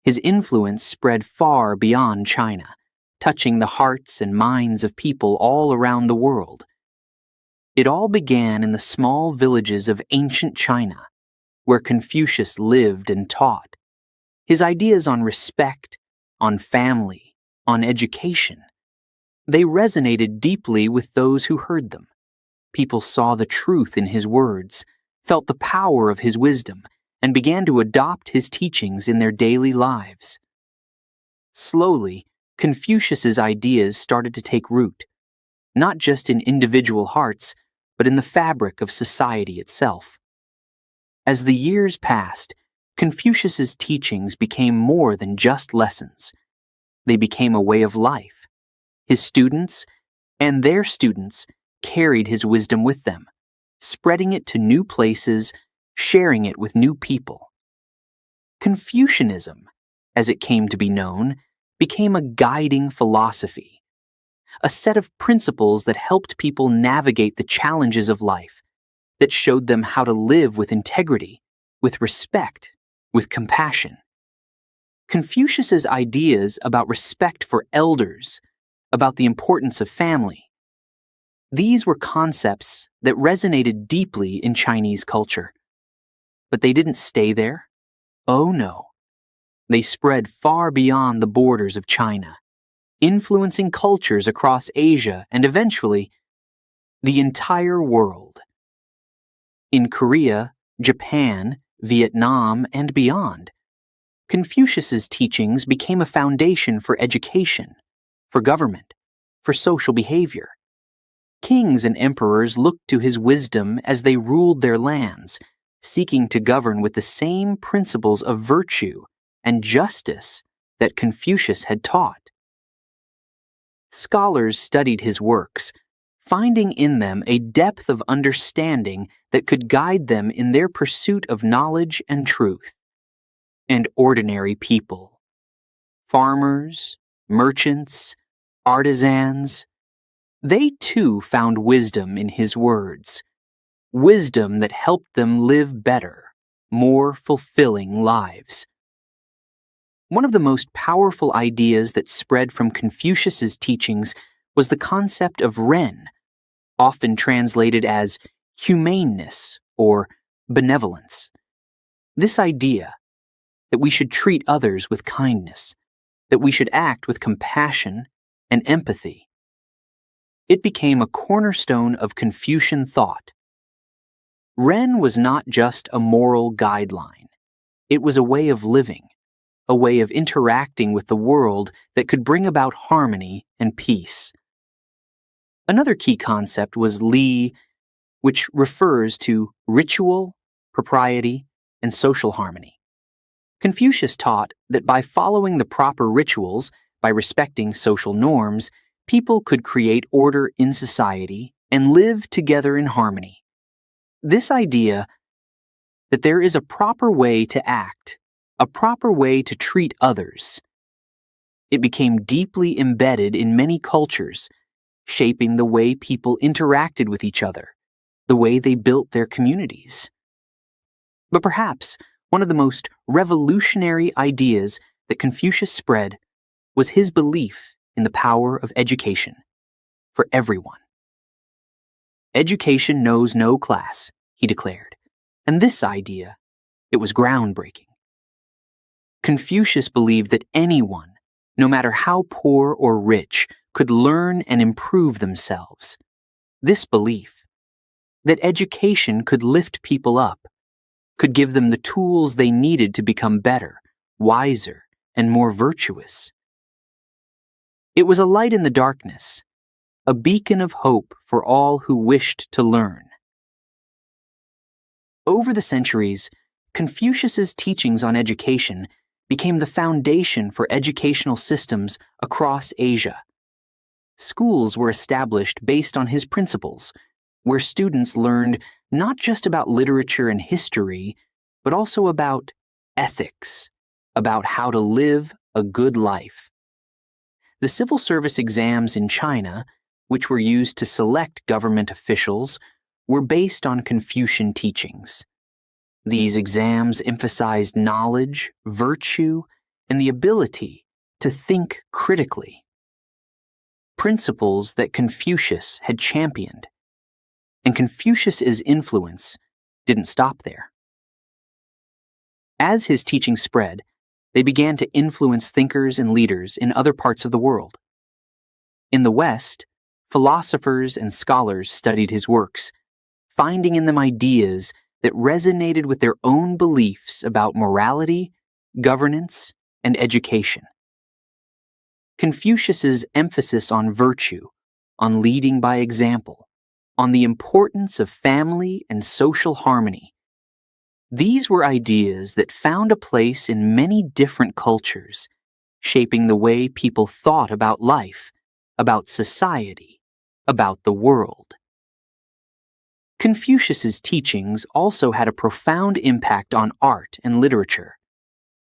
his influence spread far beyond China, touching the hearts and minds of people all around the world. It all began in the small villages of ancient China, where Confucius lived and taught. His ideas on respect, on family, on education, they resonated deeply with those who heard them. People saw the truth in his words, felt the power of his wisdom, and began to adopt his teachings in their daily lives. Slowly, Confucius's ideas started to take root, not just in individual hearts, but in the fabric of society itself. As the years passed, Confucius's teachings became more than just lessons. They became a way of life. His students and their students carried his wisdom with them, spreading it to new places, sharing it with new people. Confucianism, as it came to be known, became a guiding philosophy, a set of principles that helped people navigate the challenges of life, that showed them how to live with integrity, with respect, with compassion. Confucius's ideas about respect for elders, about the importance of family, these were concepts that resonated deeply in Chinese culture. But they didn't stay there. Oh no. They spread far beyond the borders of China, influencing cultures across Asia and eventually the entire world. In Korea, Japan, Vietnam, and beyond, Confucius's teachings became a foundation for education, for government, for social behavior. Kings and emperors looked to his wisdom as they ruled their lands, seeking to govern with the same principles of virtue and justice that Confucius had taught. Scholars studied his works, finding in them a depth of understanding that could guide them in their pursuit of knowledge and truth. And ordinary people, farmers, merchants, artisans, they too found wisdom in his words, wisdom that helped them live better, more fulfilling lives. One of the most powerful ideas that spread from Confucius's teachings was the concept of ren, often translated as humaneness or benevolence. This idea that we should treat others with kindness, that we should act with compassion and empathy. It became a cornerstone of Confucian thought. Ren was not just a moral guideline. It was a way of living, a way of interacting with the world that could bring about harmony and peace. Another key concept was Li, which refers to ritual, propriety, and social harmony. Confucius taught that by following the proper rituals, by respecting social norms, people could create order in society and live together in harmony. This idea that there is a proper way to act, a proper way to treat others, it became deeply embedded in many cultures, shaping the way people interacted with each other, the way they built their communities. But perhaps one of the most revolutionary ideas that Confucius spread was his belief in the power of education for everyone. Education knows no class, he declared, and this idea, it was groundbreaking. Confucius believed that anyone, no matter how poor or rich, could learn and improve themselves. This belief, that education could lift people up, could give them the tools they needed to become better, wiser, and more virtuous. It was a light in the darkness, a beacon of hope for all who wished to learn. Over the centuries, Confucius's teachings on education became the foundation for educational systems across Asia. Schools were established based on his principles, where students learned not just about literature and history, but also about ethics, about how to live a good life. The civil service exams in China, which were used to select government officials, were based on Confucian teachings. These exams emphasized knowledge, virtue, and the ability to think critically. Principles that Confucius had championed. And Confucius's influence didn't stop there. As his teaching spread, they began to influence thinkers and leaders in other parts of the world. In the West, philosophers and scholars studied his works, finding in them ideas that resonated with their own beliefs about morality, governance, and education. Confucius's emphasis on virtue, on leading by example, on the importance of family and social harmony. These were ideas that found a place in many different cultures, shaping the way people thought about life, about society, about the world. Confucius's teachings also had a profound impact on art and literature.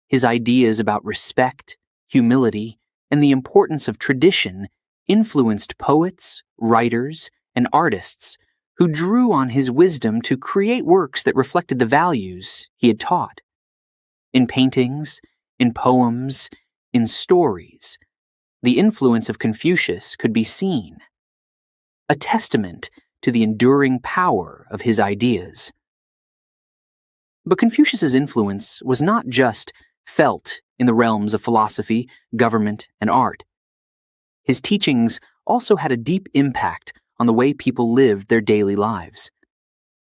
His ideas about respect, humility, and the importance of tradition influenced poets, writers, and artists who drew on his wisdom to create works that reflected the values he had taught. In paintings, in poems, in stories, the influence of Confucius could be seen, a testament to the enduring power of his ideas. But Confucius's influence was not just felt in the realms of philosophy, government, and art. His teachings also had a deep impact on the way people lived their daily lives.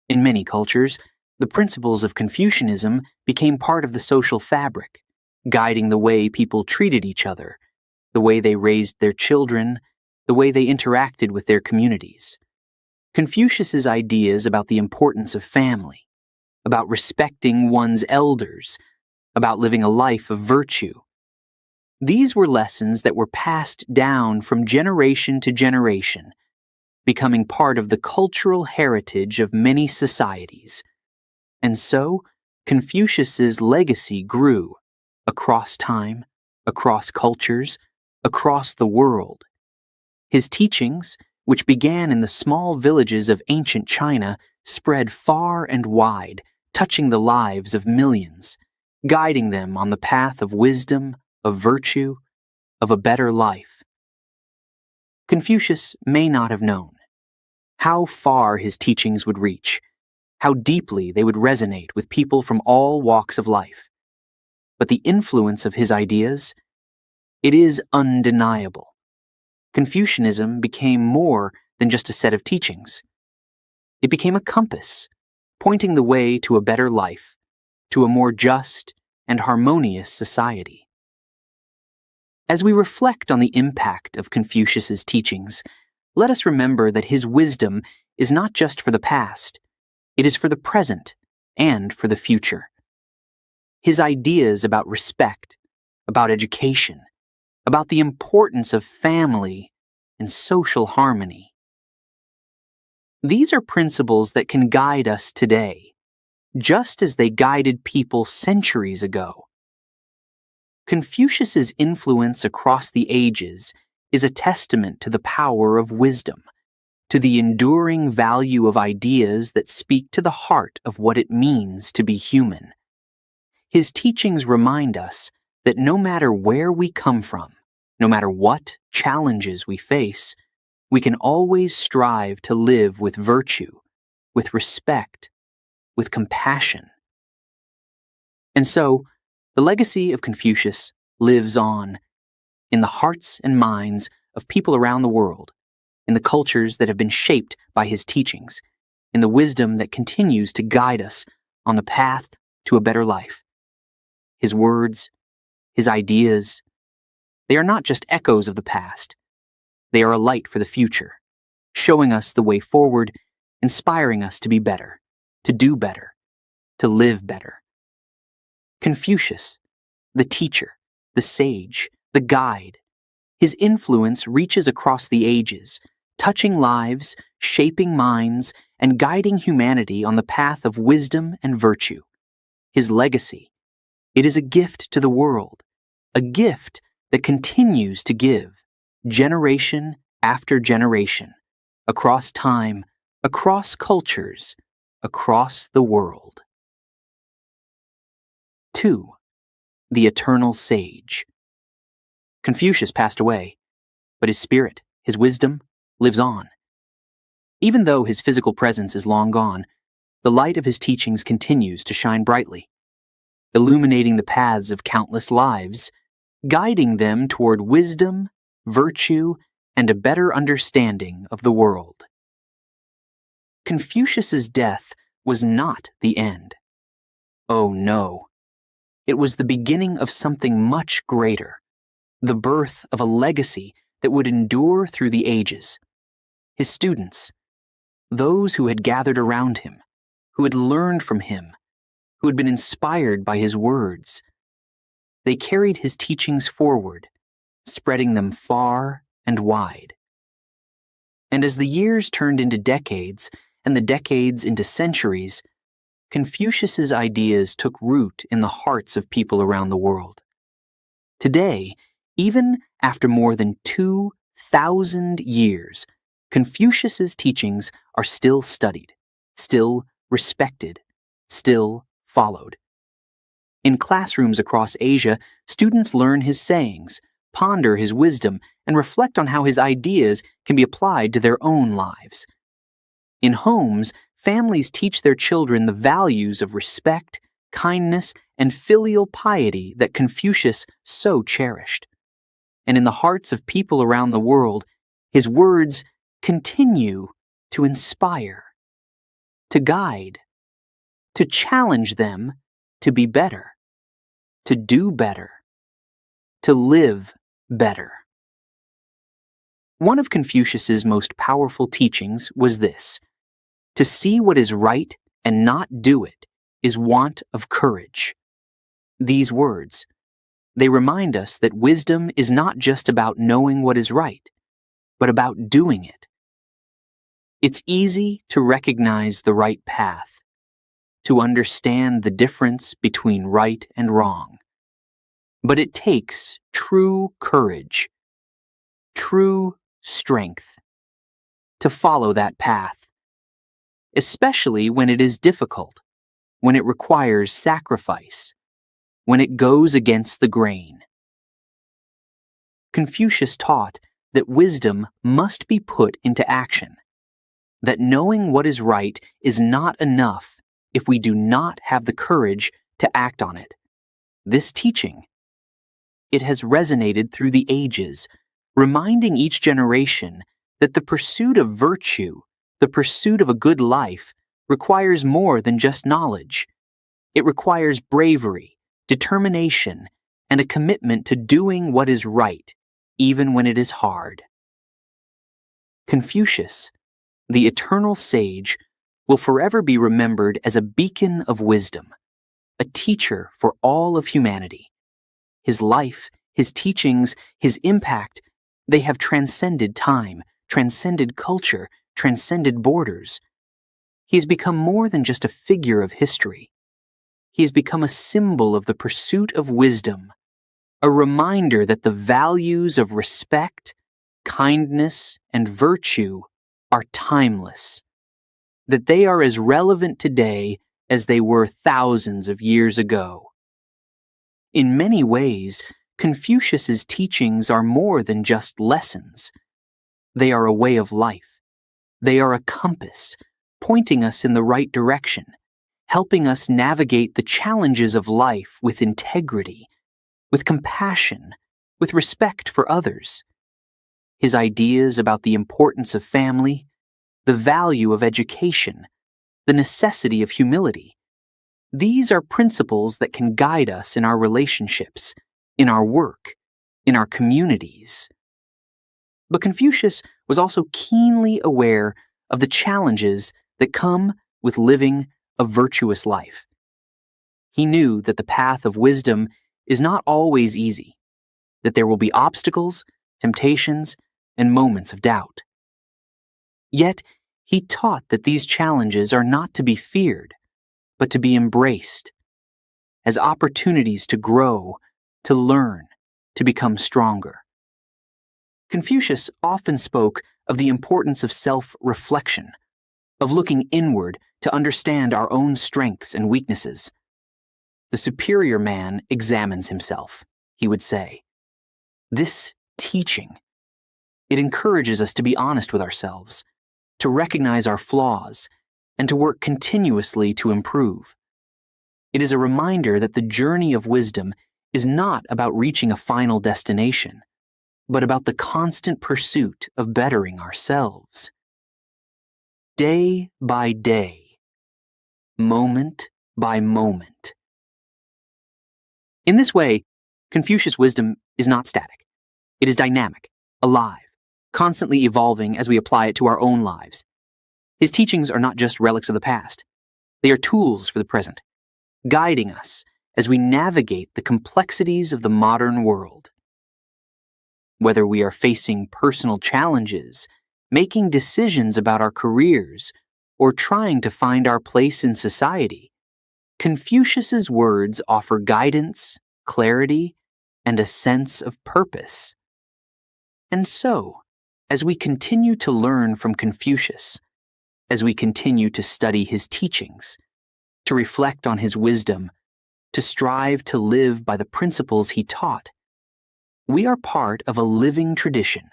In many cultures, the principles of Confucianism became part of the social fabric, guiding the way people treated each other, the way they raised their children, the way they interacted with their communities. Confucius's ideas about the importance of family, about respecting one's elders, about living a life of virtue. These were lessons that were passed down from generation to generation, becoming part of the cultural heritage of many societies. And so, Confucius's legacy grew across time, across cultures, across the world. His teachings, which began in the small villages of ancient China, spread far and wide, touching the lives of millions, guiding them on the path of wisdom, of virtue, of a better life. Confucius may not have known how far his teachings would reach, how deeply they would resonate with people from all walks of life. But the influence of his ideas, it is undeniable. Confucianism became more than just a set of teachings. It became a compass, pointing the way to a better life, to a more just and harmonious society. As we reflect on the impact of Confucius's teachings, let us remember that his wisdom is not just for the past, it is for the present and for the future. His ideas about respect, about education, about the importance of family and social harmony. These are principles that can guide us today, just as they guided people centuries ago. Confucius's influence across the ages is a testament to the power of wisdom, to the enduring value of ideas that speak to the heart of what it means to be human. His teachings remind us that no matter where we come from, no matter what challenges we face, we can always strive to live with virtue, with respect, with compassion. And so, the legacy of Confucius lives on in the hearts and minds of people around the world, in the cultures that have been shaped by his teachings, in the wisdom that continues to guide us on the path to a better life. His words, his ideas, they are not just echoes of the past. They are a light for the future, showing us the way forward, inspiring us to be better, to do better, to live better. Confucius, the teacher, the sage, the guide, his influence reaches across the ages, touching lives, shaping minds, and guiding humanity on the path of wisdom and virtue. His legacy, it is a gift to the world, a gift that continues to give, generation after generation, across time, across cultures, across the world. 2. The eternal sage. Confucius passed away, but his spirit, his wisdom, lives on. Even though his physical presence is long gone, the light of his teachings continues to shine brightly, illuminating the paths of countless lives, guiding them toward wisdom, virtue, and a better understanding of the world. Confucius's death was not the end. Oh no. It was the beginning of something much greater, the birth of a legacy that would endure through the ages. His students, those who had gathered around him, who had learned from him, who had been inspired by his words, they carried his teachings forward, spreading them far and wide. And as the years turned into decades, and the decades into centuries, Confucius's ideas took root in the hearts of people around the world. Today, even after more than 2,000 years, Confucius's teachings are still studied, still respected, still followed. In classrooms across Asia, students learn his sayings, ponder his wisdom, and reflect on how his ideas can be applied to their own lives. In homes, families teach their children the values of respect, kindness, and filial piety that Confucius so cherished. And in the hearts of people around the world, his words continue to inspire, to guide, to challenge them to be better, to do better, to live better. One of Confucius's most powerful teachings was this: to see what is right and not do it is want of courage. These words, they remind us that wisdom is not just about knowing what is right, but about doing it. It's easy to recognize the right path, to understand the difference between right and wrong. But it takes true courage, true strength, to follow that path, especially when it is difficult, when it requires sacrifice, when it goes against the grain. Confucius taught that wisdom must be put into action, that knowing what is right is not enough if we do not have the courage to act on it. This teaching, it has resonated through the ages, reminding each generation that the pursuit of virtue, the pursuit of a good life, requires more than just knowledge. It requires bravery, determination, and a commitment to doing what is right, even when it is hard. Confucius, the eternal sage, will forever be remembered as a beacon of wisdom, a teacher for all of humanity. His life, his teachings, his impact, they have transcended time, transcended culture, transcended borders. He has become more than just a figure of history. He has become a symbol of the pursuit of wisdom, a reminder that the values of respect, kindness, and virtue are timeless, that they are as relevant today as they were thousands of years ago. In many ways, Confucius's teachings are more than just lessons. They are a way of life. They are a compass, pointing us in the right direction, helping us navigate the challenges of life with integrity, with compassion, with respect for others. His ideas about the importance of family, the value of education, the necessity of humility, these are principles that can guide us in our relationships, in our work, in our communities. But Confucius was also keenly aware of the challenges that come with living a virtuous life. He knew that the path of wisdom is not always easy, that there will be obstacles, temptations, and moments of doubt. Yet, he taught that these challenges are not to be feared, but to be embraced as opportunities to grow, to learn, to become stronger. Confucius often spoke of the importance of self-reflection, of looking inward to understand our own strengths and weaknesses. The superior man examines himself, he would say. This teaching, it encourages us to be honest with ourselves, to recognize our flaws, and to work continuously to improve. It is a reminder that the journey of wisdom is not about reaching a final destination, but about the constant pursuit of bettering ourselves. Day by day, moment by moment. In this way, Confucius' wisdom is not static. It is dynamic, alive, constantly evolving as we apply it to our own lives. His teachings are not just relics of the past. They are tools for the present, guiding us as we navigate the complexities of the modern world. Whether we are facing personal challenges, making decisions about our careers, or trying to find our place in society, Confucius's words offer guidance, clarity, and a sense of purpose. And so, as we continue to learn from Confucius, as we continue to study his teachings, to reflect on his wisdom, to strive to live by the principles he taught, we are part of a living tradition,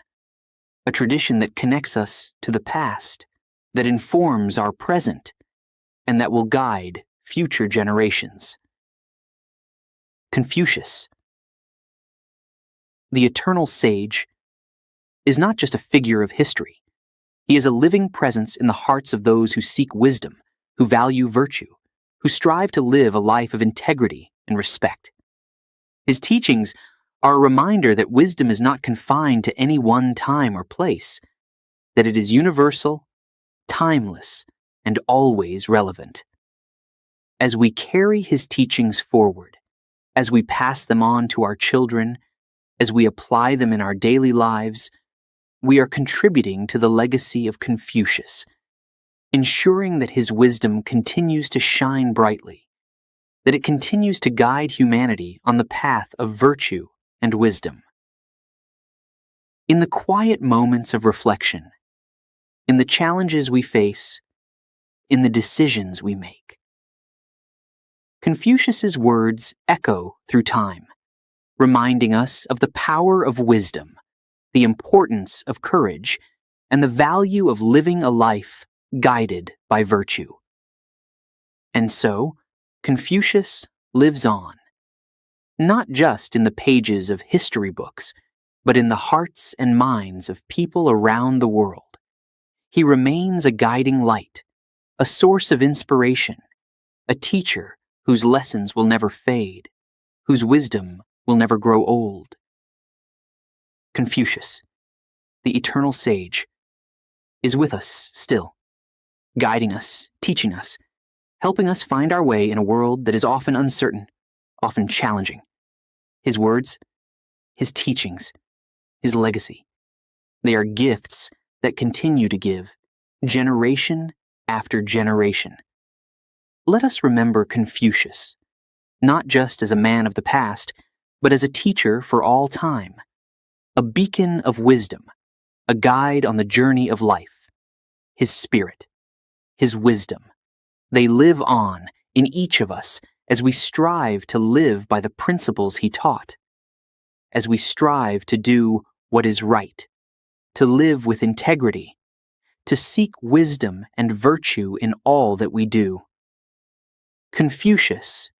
a tradition that connects us to the past, that informs our present, and that will guide future generations. Confucius, the eternal sage, is not just a figure of history. He is a living presence in the hearts of those who seek wisdom, who value virtue, who strive to live a life of integrity and respect. His teachings are a reminder that wisdom is not confined to any one time or place, that it is universal, timeless, and always relevant. As we carry his teachings forward, as we pass them on to our children, as we apply them in our daily lives, we are contributing to the legacy of Confucius, ensuring that his wisdom continues to shine brightly, that it continues to guide humanity on the path of virtue and wisdom. In the quiet moments of reflection, in the challenges we face, in the decisions we make, Confucius's words echo through time, reminding us of the power of wisdom, the importance of courage, and the value of living a life guided by virtue. And so, Confucius lives on, not just in the pages of history books, but in the hearts and minds of people around the world. He remains a guiding light, a source of inspiration, a teacher whose lessons will never fade, whose wisdom will never grow old. Confucius, the eternal sage, is with us still, guiding us, teaching us, helping us find our way in a world that is often uncertain, often challenging. His words, his teachings, his legacy, they are gifts that continue to give, generation after generation. Let us remember Confucius, not just as a man of the past, but as a teacher for all time, a beacon of wisdom, a guide on the journey of life. His spirit, his wisdom, they live on in each of us as we strive to live by the principles he taught, as we strive to do what is right, to live with integrity, to seek wisdom and virtue in all that we do. Confucius,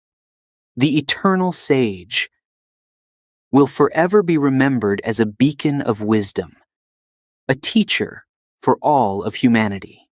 the eternal sage, will forever be remembered as a beacon of wisdom, a teacher for all of humanity.